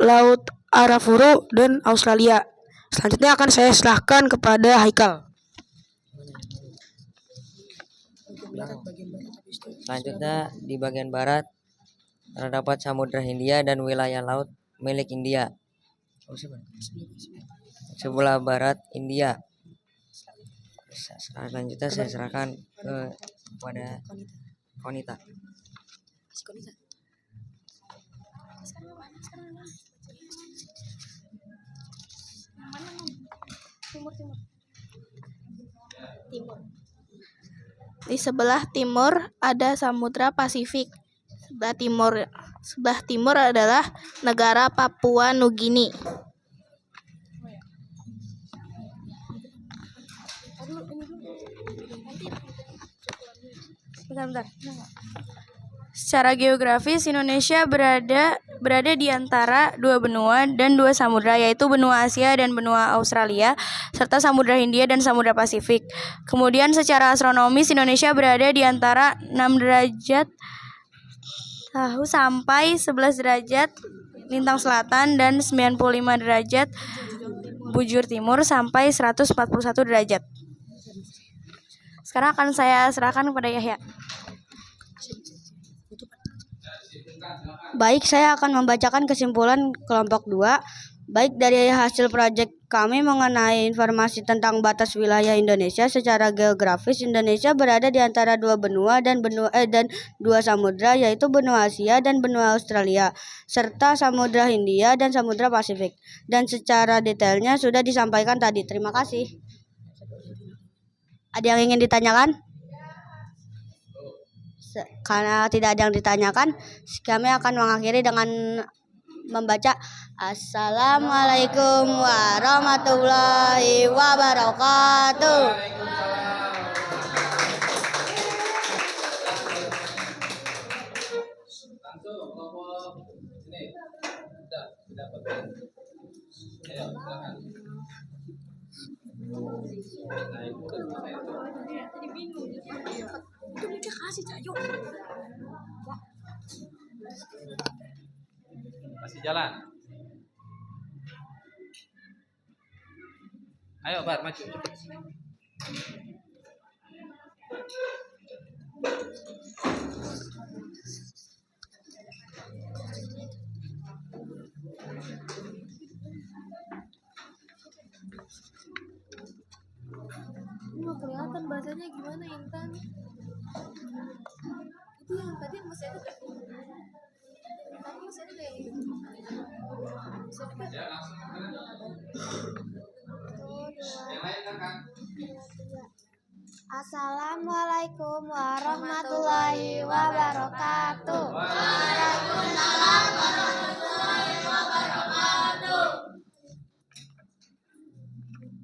Laut Arafura, dan Australia. Selanjutnya akan saya serahkan kepada Haikal. Selanjutnya di bagian barat terdapat Samudra Hindia dan wilayah laut milik India. Sebelah barat India. Selanjutnya saya serahkan kepada Konita. Di sebelah timur ada Samudra Pasifik. Sebelah timur adalah negara Papua Nugini. Bentar. Secara geografis, Indonesia berada di antara dua benua dan dua samudra, yaitu benua Asia dan benua Australia, serta Samudra Hindia dan Samudra Pasifik. Kemudian secara astronomis, Indonesia berada di antara 6 derajat tahu sampai 11 derajat lintang selatan dan 95 derajat bujur timur sampai 141 derajat. Sekarang akan saya serahkan kepada Yahya. Baik, saya akan membacakan kesimpulan kelompok 2. Baik, dari hasil proyek kami mengenai informasi tentang batas wilayah Indonesia secara geografis, Indonesia berada di antara dua benua dan dua samudra, yaitu benua Asia dan benua Australia, serta Samudra Hindia dan Samudra Pasifik. Dan secara detailnya sudah disampaikan tadi. Terima kasih. Ada yang ingin ditanyakan? Karena tidak ada yang ditanyakan, kami akan mengakhiri dengan membaca Assalamualaikum warahmatullahi wabarakatuh. Masih jalan. Ayo, Bar, maju. Nggak kelihatan bahasanya gimana, Intan. Itu yang tadi masih ada kayak tadi masih ada kayak gitu. Assalamualaikum warahmatullahi wabarakatuh.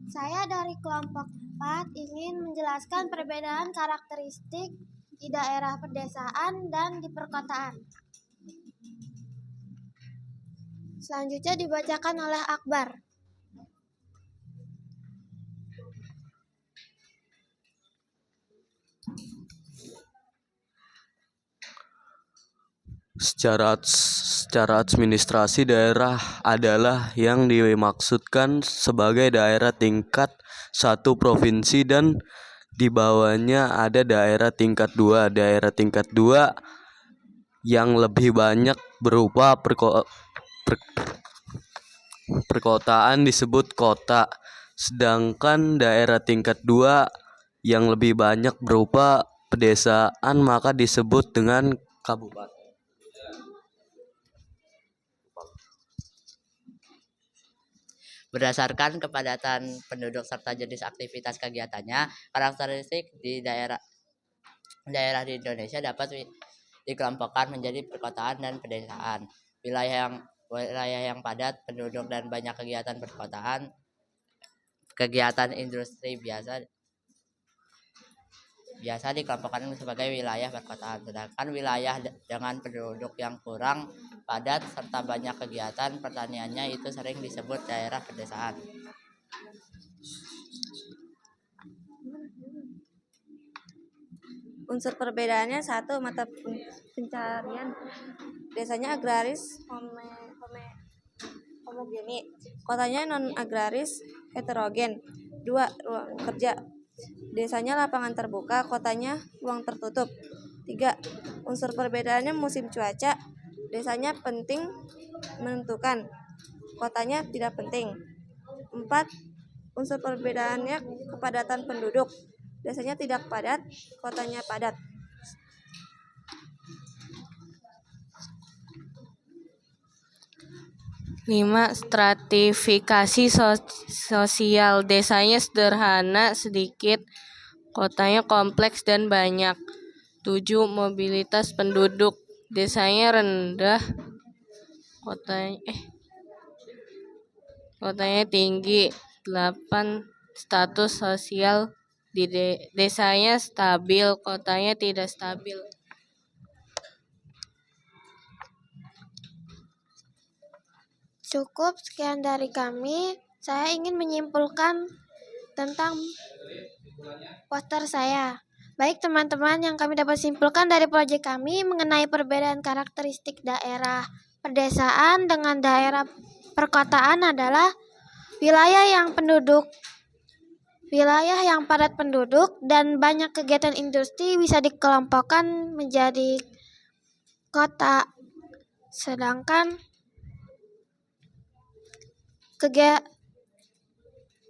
Saya dari kelompok 4 ingin menjelaskan perbedaan karakteristik di daerah pedesaan dan di perkotaan. Selanjutnya dibacakan oleh Akbar. Secara administrasi, daerah adalah yang dimaksudkan sebagai daerah tingkat 1 provinsi dan di bawahnya ada daerah tingkat 2. Daerah tingkat 2 yang lebih banyak berupa perkotaan disebut kota, sedangkan daerah tingkat 2 yang lebih banyak berupa pedesaan maka disebut dengan kabupaten. Berdasarkan kepadatan penduduk serta jenis aktivitas kegiatannya, karakteristik di daerah di Indonesia dapat dikelompokkan menjadi perkotaan dan pedesaan. Wilayah yang padat penduduk dan banyak kegiatan perkotaan, kegiatan industri biasa dikelompokkan sebagai wilayah perkotaan, sedangkan wilayah dengan penduduk yang kurang padat serta banyak kegiatan pertaniannya itu sering disebut daerah pedesaan. Unsur perbedaannya satu, mata pencarian desanya agraris homogeni, kotanya non agraris heterogen. 2. Ruang kerja desanya lapangan terbuka, kotanya ruang tertutup. 3. Unsur perbedaannya musim cuaca, desanya penting menentukan, kotanya tidak penting. 4. Unsur perbedaannya kepadatan penduduk, desanya tidak padat, kotanya padat. 5. Stratifikasi sosial, desanya sederhana sedikit, kotanya kompleks dan banyak. 7. Mobilitas penduduk, desanya rendah, kotanya tinggi. 8. Status sosial, desanya stabil, kotanya tidak stabil. Cukup sekian dari kami. Saya ingin menyimpulkan tentang poster saya. Baik teman-teman, yang kami dapat simpulkan dari proyek kami mengenai perbedaan karakteristik daerah pedesaan dengan daerah perkotaan adalah wilayah yang padat penduduk dan banyak kegiatan industri bisa dikelompokkan menjadi kota.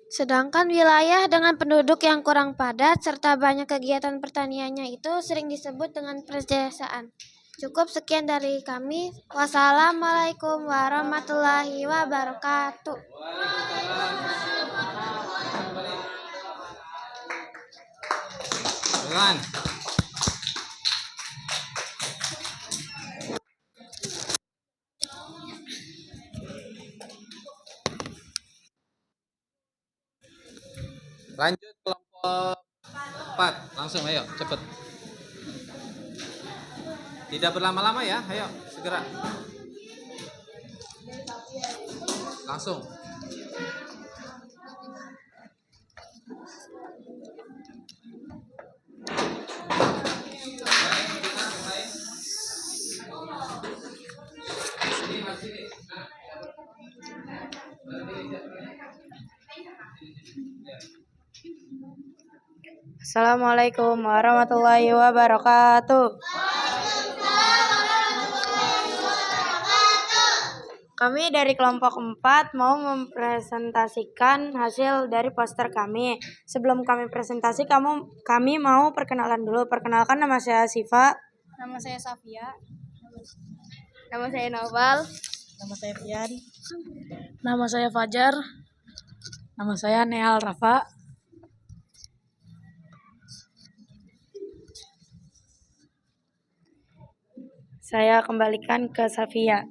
Sedangkan wilayah dengan penduduk yang kurang padat serta banyak kegiatan pertaniannya itu sering disebut dengan pedesaan. Cukup sekian dari kami. Wassalamualaikum warahmatullahi wabarakatuh. Lanjut kelompok 4. Langsung ayo, cepet. Tidak berlama-lama ya, ayo segera. Langsung. Assalamualaikum warahmatullahi wabarakatuh. Kami dari kelompok 4 mau mempresentasikan hasil dari poster kami. Sebelum kami presentasi, kami mau perkenalan dulu. Perkenalkan, nama saya Siva. Nama saya Safia. Nama saya Noval. Nama saya Fian. Nama saya Fajar. Nama saya Nehal Rafa. Saya kembalikan ke Safia.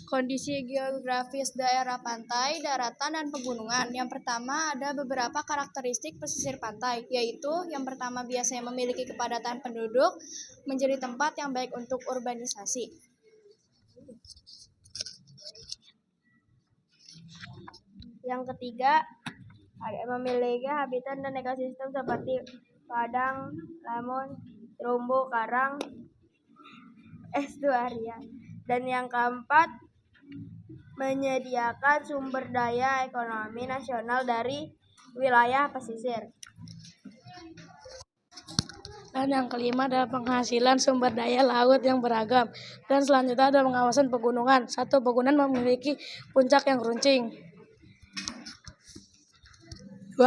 Kondisi geografis daerah pantai, daratan, dan pegunungan. Yang pertama ada beberapa karakteristik pesisir pantai, yaitu yang pertama biasanya memiliki kepadatan penduduk, menjadi tempat yang baik untuk urbanisasi. Yang ketiga, memiliki habitat dan ekosistem seperti padang, lamun, terumbu karang, estuaria. Dan yang keempat, menyediakan sumber daya ekonomi nasional dari wilayah pesisir. Dan yang kelima adalah penghasilan sumber daya laut yang beragam. Dan selanjutnya ada pengawasan pegunungan. 1. Pegunungan memiliki puncak yang runcing. 2.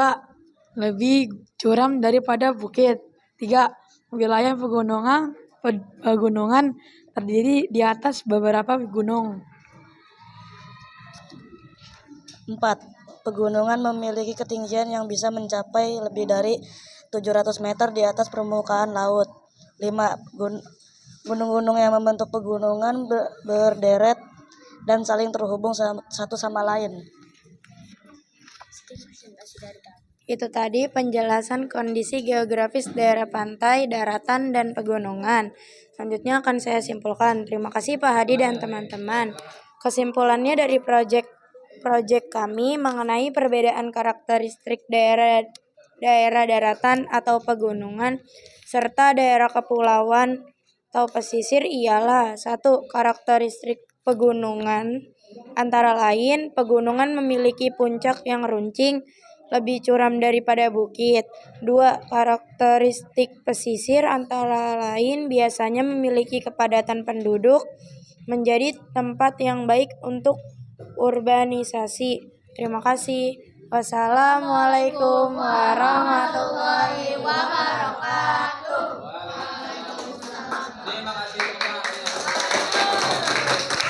Lebih curam daripada bukit. 3. Wilayah pegunungan terdiri di atas beberapa gunung. 4. Pegunungan memiliki ketinggian yang bisa mencapai lebih dari 700 meter di atas permukaan laut. 5. Gunung-gunung yang membentuk pegunungan berderet dan saling terhubung satu sama lain. Itu tadi penjelasan kondisi geografis daerah pantai, daratan, dan pegunungan. Selanjutnya akan saya simpulkan. Terima kasih Pak Hadi dan teman-teman. Kesimpulannya dari proyek kami mengenai perbedaan karakteristik daerah daerah daratan atau pegunungan, serta daerah kepulauan atau pesisir ialah: 1. Karakteristik pegunungan antara lain, pegunungan memiliki puncak yang runcing, lebih curam daripada bukit. 2. Karakteristik pesisir antara lain biasanya memiliki kepadatan penduduk, menjadi tempat yang baik untuk urbanisasi. Terima kasih. Wassalamualaikum warahmatullahi wabarakatuh. Terima kasih.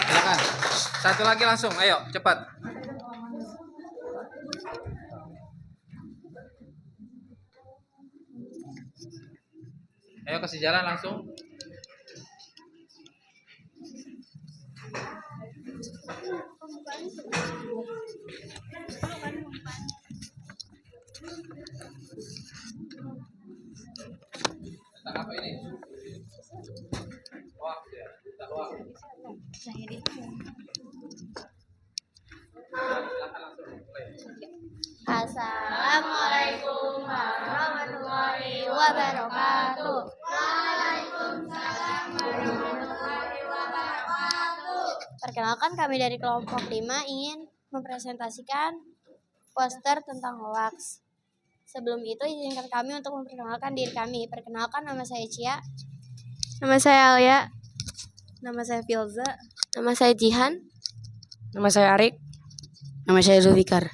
Silakan. Satu lagi langsung, ayo cepat. Ayo kasih jalan langsung. Tentang apa ini? Wah, ya. Tentang wah. Silakan langsung. Mulai. Assalamualaikum warahmatullahi wabarakatuh. Waalaikumsalam warahmatullahi wabarakatuh. Perkenalkan, kami dari kelompok 5 ingin mempresentasikan poster tentang hoax. Sebelum itu izinkan kami untuk memperkenalkan diri kami. Perkenalkan, nama saya Cia. Nama saya Alia. Nama saya Filza. Nama saya Jihan. Nama saya Arik. Nama saya Zulfikar.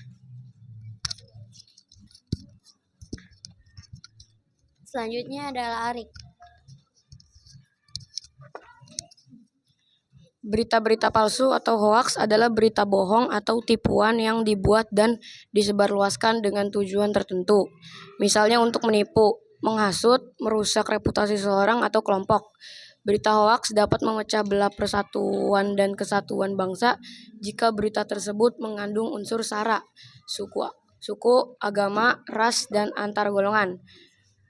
Selanjutnya adalah Arik. Berita-berita palsu atau hoaks adalah berita bohong atau tipuan yang dibuat dan disebarluaskan dengan tujuan tertentu. Misalnya untuk menipu, menghasut, merusak reputasi seseorang atau kelompok. Berita hoaks dapat memecah belah persatuan dan kesatuan bangsa jika berita tersebut mengandung unsur sara, suku, agama, ras, dan antar golongan,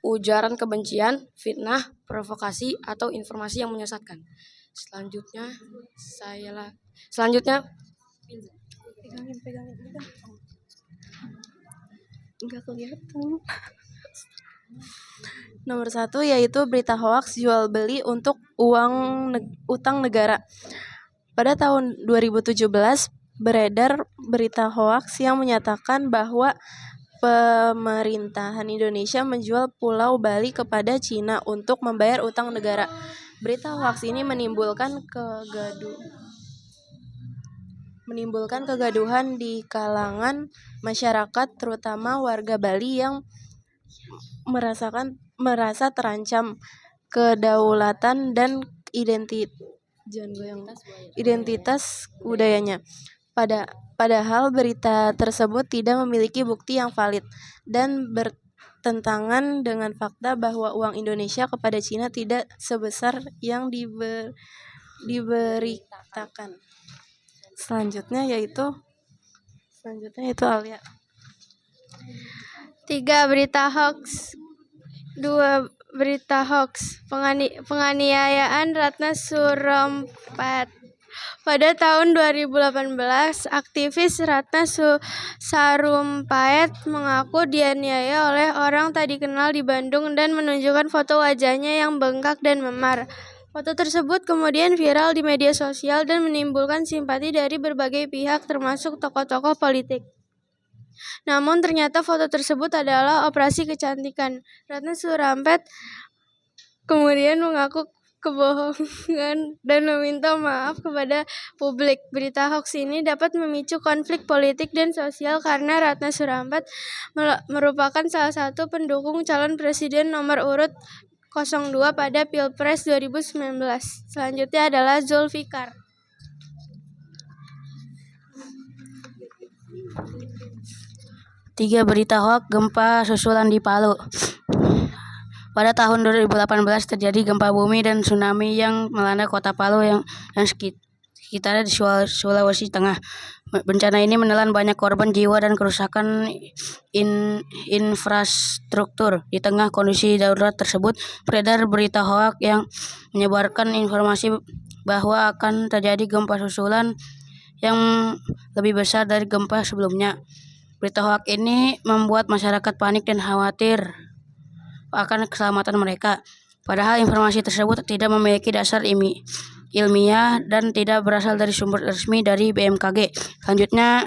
ujaran kebencian, fitnah, provokasi, atau informasi yang menyesatkan. Selanjutnya Enggak kelihatan. Nomor 1 yaitu berita hoaks jual beli untuk utang negara. Pada tahun 2017 beredar berita hoaks yang menyatakan bahwa pemerintahan Indonesia menjual Pulau Bali kepada Cina untuk membayar utang negara. Berita hoaks ini menimbulkan kegaduhan di kalangan masyarakat, terutama warga Bali yang merasa terancam kedaulatan dan identitas budayanya. Padahal berita tersebut tidak memiliki bukti yang valid dan bertentangan dengan fakta bahwa uang Indonesia kepada Cina tidak sebesar yang diberitakan. Selanjutnya yaitu Alia. 3. Berita hoaks. 2. Berita hoaks. Penganiayaan Ratna Sarumpait. Pada tahun 2018, aktivis Ratna Sarumpait mengaku dianiaya oleh orang tak dikenal di Bandung dan menunjukkan foto wajahnya yang bengkak dan memar. Foto tersebut kemudian viral di media sosial dan menimbulkan simpati dari berbagai pihak termasuk tokoh-tokoh politik. Namun ternyata foto tersebut adalah operasi kecantikan. Ratna Sarumpait kemudian mengaku kebohongan dan meminta maaf kepada publik. Berita hoaks ini dapat memicu konflik politik dan sosial karena Ratna Sarumpait merupakan salah satu pendukung calon presiden nomor urut 02 pada Pilpres 2019. Selanjutnya adalah Zulfikar. 3. Berita hoaks gempa susulan di Palu. Pada tahun 2018 terjadi gempa bumi dan tsunami yang melanda kota Palu yang sekitarnya di Sulawesi Tengah. Bencana ini menelan banyak korban jiwa dan kerusakan infrastruktur. Di tengah kondisi darurat tersebut, beredar berita hoaks yang menyebarkan informasi bahwa akan terjadi gempa susulan yang lebih besar dari gempa sebelumnya. Berita hoak ini membuat masyarakat panik dan khawatir akan keselamatan mereka. Padahal informasi tersebut tidak memiliki dasar ilmiah dan tidak berasal dari sumber resmi dari BMKG. Selanjutnya,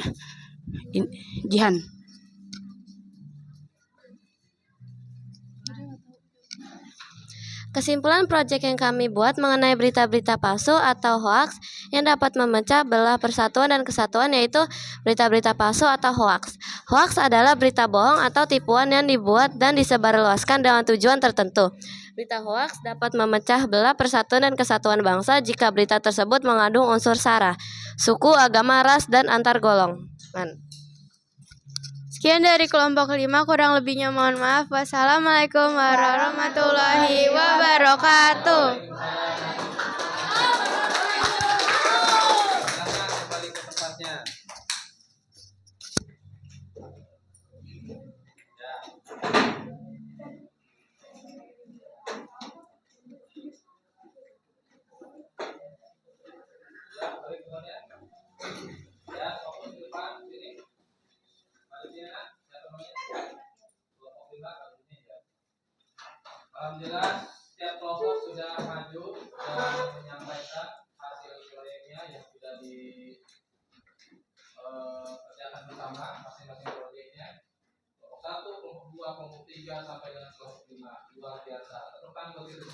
Jihan. Kesimpulan proyek yang kami buat mengenai berita-berita palsu atau hoaks yang dapat memecah belah persatuan dan kesatuan yaitu berita-berita palsu atau hoaks. Hoaks adalah berita bohong atau tipuan yang dibuat dan disebarluaskan dengan tujuan tertentu. Berita hoaks dapat memecah belah persatuan dan kesatuan bangsa jika berita tersebut mengandung unsur sara, suku, agama, ras, dan antar golongan. Sekian dari kelompok 5, kurang lebihnya mohon maaf. Wassalamualaikum warahmatullahi wabarakatuh. Kembali ke tempatnya. Ya, fokus di depan sini. Alhamdulillah setiap kelompok sudah maju dan menyampaikan hasil proyeknya yang sudah dikerjakan bersama masing-masing proyeknya. Kelompok 1, kelompok 2, kelompok 3 sampai dengan kelompok 5. Luar biasa. Tepuk tangan untuk itu.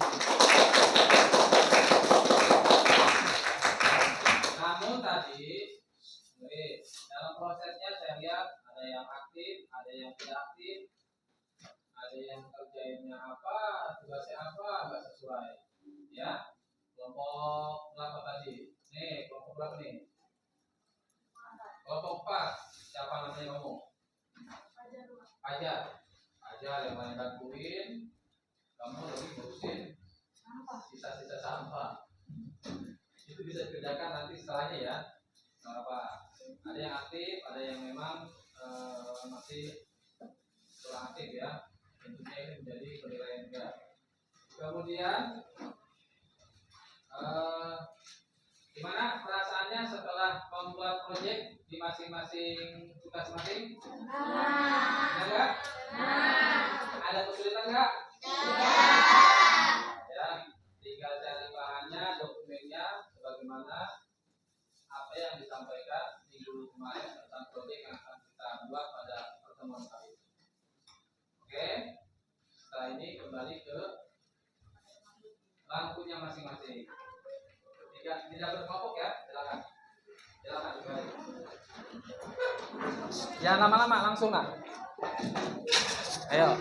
Namun tadi dalam prosesnya saya lihat ada yang aktif, ada yang tidak aktif, ada yang kerjainnya apa, tugasnya apa, nggak sesuai. Ya, kelompok berapa tadi? Nih, kelompok berapa nih? Kelompok 4. Siapa namanya kamu? Ajar. Ajar yang main bantuin. Kamu lagi ngurusin sisa-sisa sampah. Itu bisa dikerjakan nanti setelahnya ya. Nggak apa. Ada yang aktif, ada yang memang masih kurang aktif ya. Tentunya ini menjadi penilaian juga. Kemudian gimana perasaannya setelah membuat proyek di masing-masing tugas masing? Enggak? Ada kesulitan enggak? Ya, tinggal cari bahannya, dokumennya, sebagaimana apa yang disampaikan minggu kemarin tentang proyek yang akan kita buat pada pertemuan kali ini. Oke, setelah ini kembali ke bangkunya masing-masing. Tidak berkelompok ya, silakan. Silakan kembali. Jangan lama-lama, langsung lah. Ayo.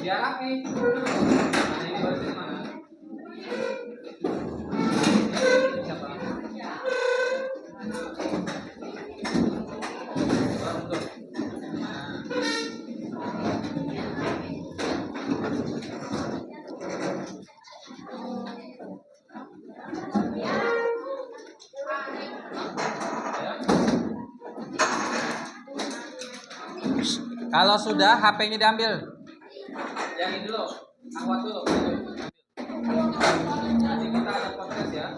Biar rapi. Nah, ini baru di mana? Siapa? Kalau sudah, HP-nya diambil. Yang ini dulu, angkat dulu. Nanti kita ada podcast ya.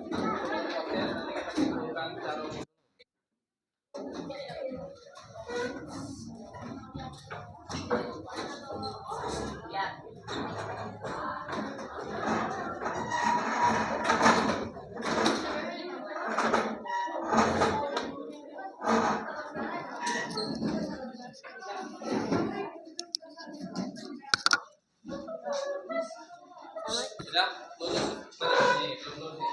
Podcast nanti kita simpulkan secara umum. Sudah? Mana nih? Belum nih.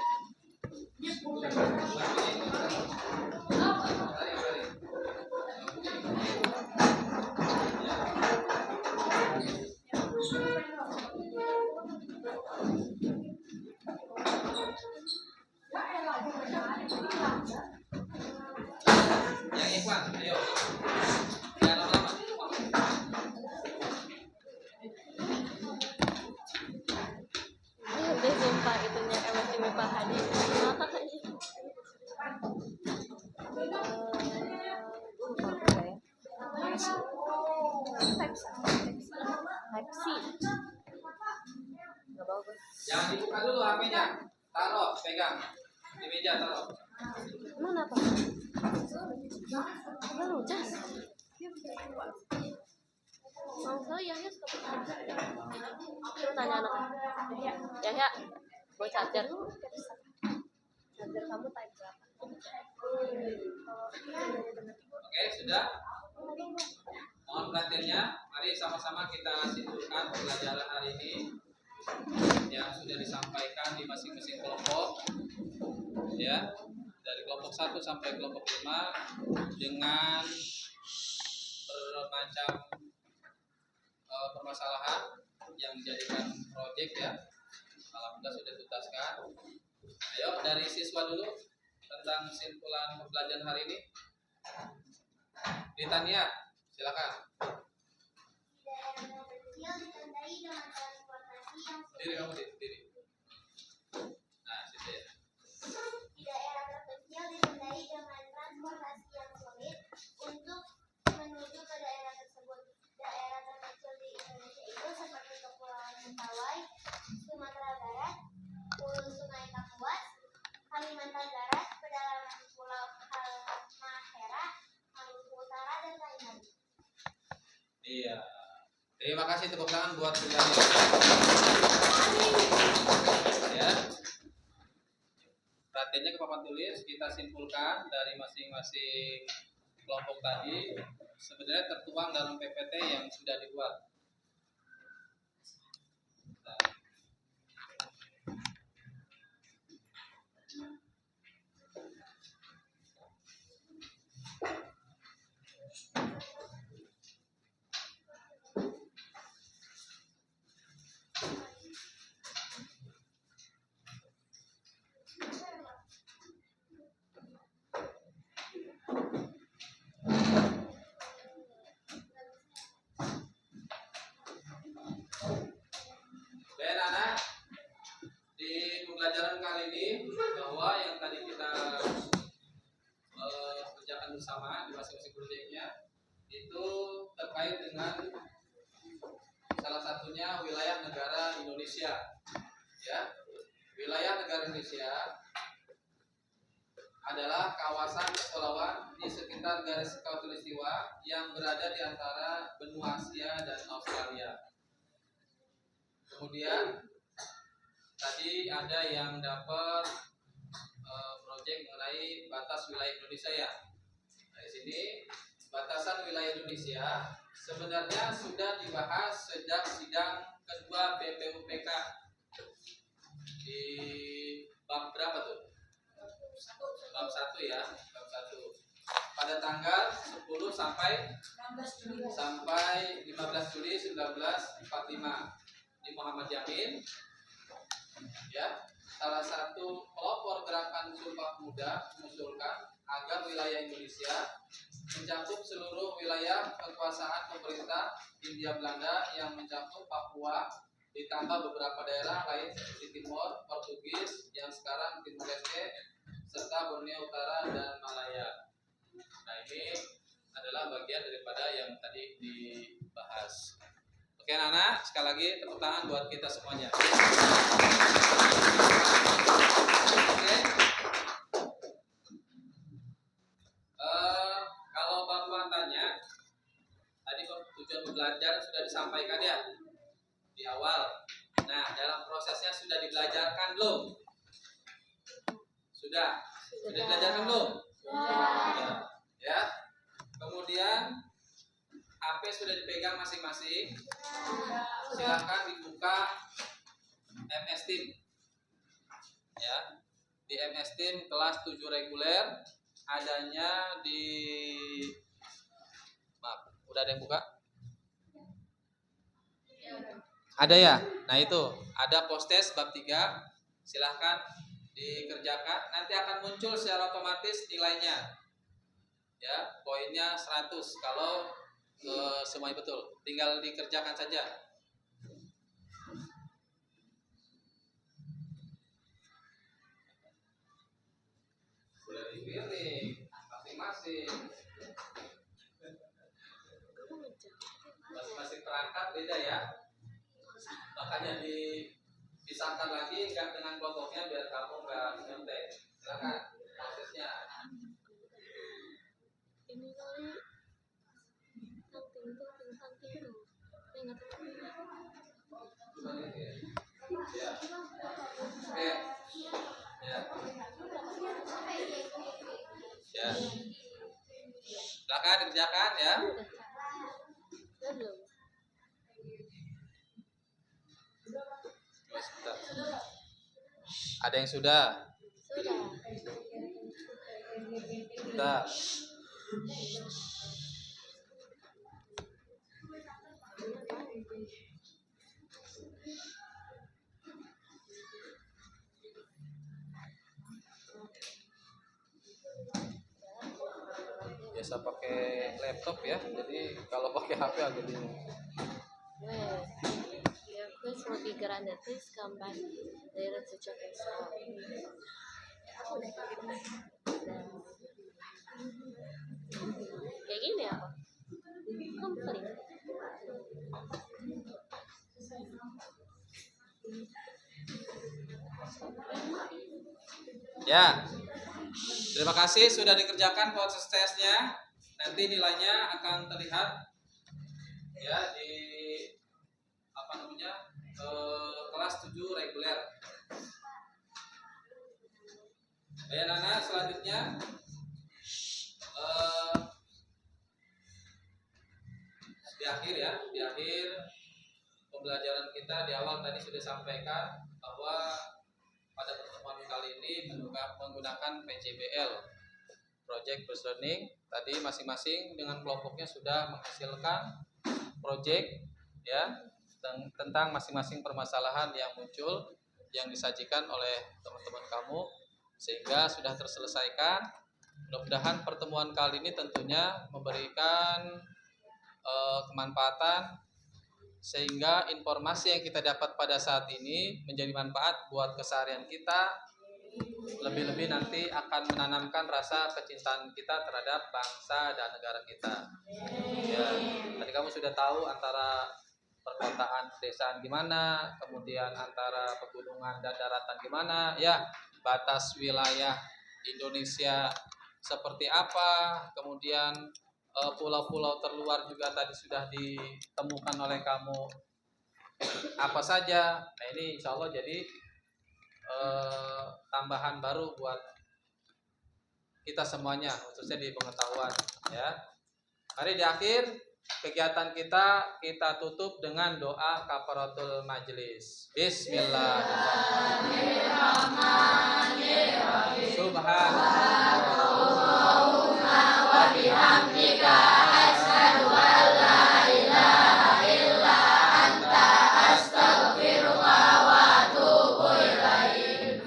Yang Ikhwan, ayo. Jangan lama-lama. Udah sumpah itunya MSTV Pak Hadi. Jangan dibuka dulu HP-nya. Taruh, pegang. Di meja taruh. Mana Pak? Mana Cas? Mau saya Yahya suka pakai charger. Lu tanya anak Yahya, mau charger? Charger kamu type berapa? Oke, sudah. Mohon perhatiannya. Mari sama-sama kita simpulkan pelajaran hari ini yang sudah disampaikan di masing-masing kelompok. Ya, dari kelompok 1 sampai kelompok 5 dengan bermacam permasalahan yang dijadikan proyek ya. Alhamdulillah sudah dituntaskan. Ayo dari siswa dulu tentang kesimpulan pembelajaran hari ini. Ditania, silakan. Daerah terkecil ditandai dengan transportasi yang Diri kamu diri. Nah, situ ya. Di daerah terpencil ditandai dengan transportasi yang sulit untuk menuju ke daerah tersebut. Daerah terpencil di Indonesia itu seperti Kepulauan Mentawai, Sumatera Barat, Hulu Sungai Kapuas, Kalimantan Barat, pedalaman Pulau Halmahera, Maluku Utara, dan lain-lain. Iya. Terima kasih, tepuk tangan buat Sundari. Ya. Perhatiannya ke papan tulis, kita simpulkan dari masing-masing kelompok tadi sebenarnya tertuang dalam PPT yang sudah dibuat. Nah. Dan anak di pembelajaran kali ini bahwa yang tadi kita kerjakan bersama di masing-masing proyeknya itu terkait dengan salah satunya wilayah negara Indonesia. Ya, wilayah negara Indonesia adalah kawasan kepulauan di sekitar garis khatulistiwa yang berada di antara benua Asia dan Australia. Kemudian tadi ada yang dapat proyek mengenai batas wilayah Indonesia ya. Dari sini batasan wilayah Indonesia sebenarnya sudah dibahas sejak sidang kedua BPUPK di bab berapa tuh? Bab 1 ya, bab 1. Pada tanggal 10 sampai 15 Juli 1945. Di Muhammad Yamin ya, salah satu pelopor gerakan Sumpah Pemuda mengusulkan agar wilayah Indonesia mencakup seluruh wilayah kekuasaan pemerintah Hindia Belanda yang mencakup Papua ditambah beberapa daerah lain seperti Timor Portugis yang sekarang Timor Leste serta Borneo Utara dan Malaya. Nah, ini adalah bagian daripada yang tadi dibahas. Oke anak-anak, sekali lagi tepuk tangan buat kita semuanya. Oke. Kalau Bapak tanya, tadi tujuan belajar sudah disampaikan ya di awal. Nah, dalam prosesnya sudah dibelajarkan belum? Sudah dibelajarkan belum? Sudah. Ya. Kemudian HP sudah dipegang masing-masing. Silahkan dibuka MS Team. di MS Team kelas 7 reguler, adanya di, maaf, udah ada yang buka? Ada ya? Nah itu, ada postes bab 3, silahkan dikerjakan, nanti akan muncul secara otomatis nilainya. Ya, poinnya 100 kalau semuanya betul, tinggal dikerjakan saja. Sudah dipilih masing-masing. Masing-masing perangkat beda ya. Makanya dipisahkan lagi enggak dengan kelompoknya biar kamu enggak nyontek. Silakan prosesnya. Ini kali tentang itu. Ingat Ya. Oke. Ya. Ya. Silakan dikerjakan ya. Udah belum? Ada yang sudah? Sudah. Sudah. Biasa pakai laptop ya, jadi kalau pakai HP agak bingung. Well, your quiz will be granted. Please come back later to check your score. Kayak gini apa? Complete. Ya. Terima kasih sudah dikerjakan proses tesnya. Nanti nilainya akan terlihat ya di apa namanya? Kelas 7 reguler. Ya Nana, selanjutnya di akhir ya, di akhir pembelajaran kita di awal tadi sudah sampaikan bahwa pada pertemuan kali ini menggunakan PJBL, Project Based Learning. Tadi masing-masing dengan kelompoknya sudah menghasilkan project ya tentang masing-masing permasalahan yang muncul yang disajikan oleh teman-teman kamu sehingga sudah terselesaikan. Mudah-mudahan pertemuan kali ini tentunya memberikan kemanfaatan sehingga informasi yang kita dapat pada saat ini menjadi manfaat buat keseharian kita, lebih-lebih nanti akan menanamkan rasa kecintaan kita terhadap bangsa dan negara kita. Ya, tadi kamu sudah tahu antara perkotaan pedesaan gimana, kemudian antara pegunungan dan daratan gimana, ya batas wilayah Indonesia seperti apa, kemudian pulau-pulau terluar juga tadi sudah ditemukan oleh kamu apa saja. Nah ini insya Allah jadi tambahan baru buat kita semuanya, khususnya di pengetahuan ya. Mari di akhir kegiatan kita tutup dengan doa kafaratul majelis. Bismillahirrahmanirrahim. Subhanallahumma wa bihamdika asyhadu an la ilaha illa anta astaghfiruka wa atubu ilaik.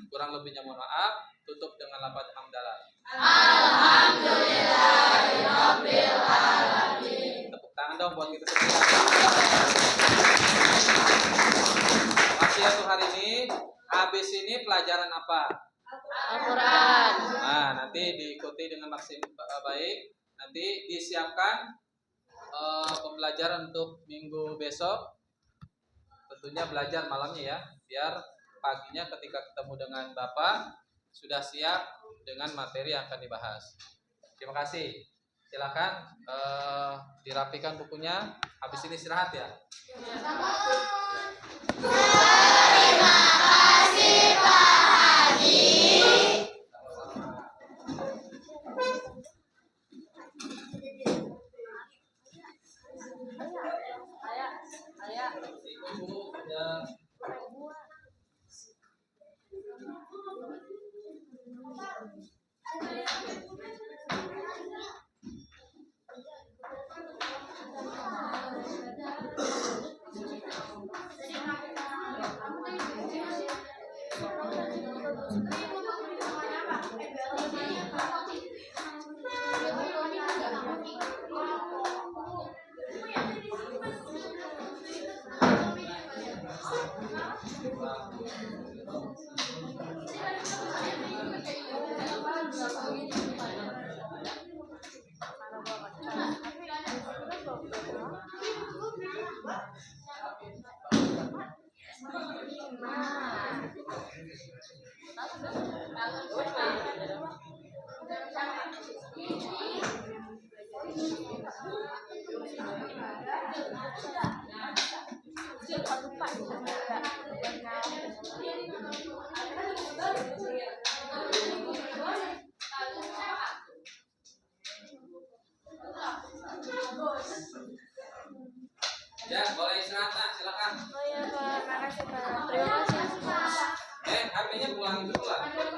Kurang lebihnya mohon maaf. Tutup dengan lafaz hamdalah. Alhamdulillahirabbil alamin. Tepuk tangan dong buat kita semua. Masih untuk hari ini. Habis ini pelajaran apa? Al-Quran. Nah, nanti diikuti dengan maksimal baik. Nanti disiapkan pembelajaran untuk minggu besok. Tentunya belajar malamnya ya, biar paginya ketika ketemu dengan Bapak sudah siap dengan materi yang akan dibahas. Terima kasih. Silakan dirapikan bukunya. Habis ini istirahat ya. Terima kasih Pak Haji. Ibu udah Ya, boleh istirahat, Nak. Silakan. Oh ya Pak, makasih Pak. Terima kasih. HP-nya pulang dulu lah.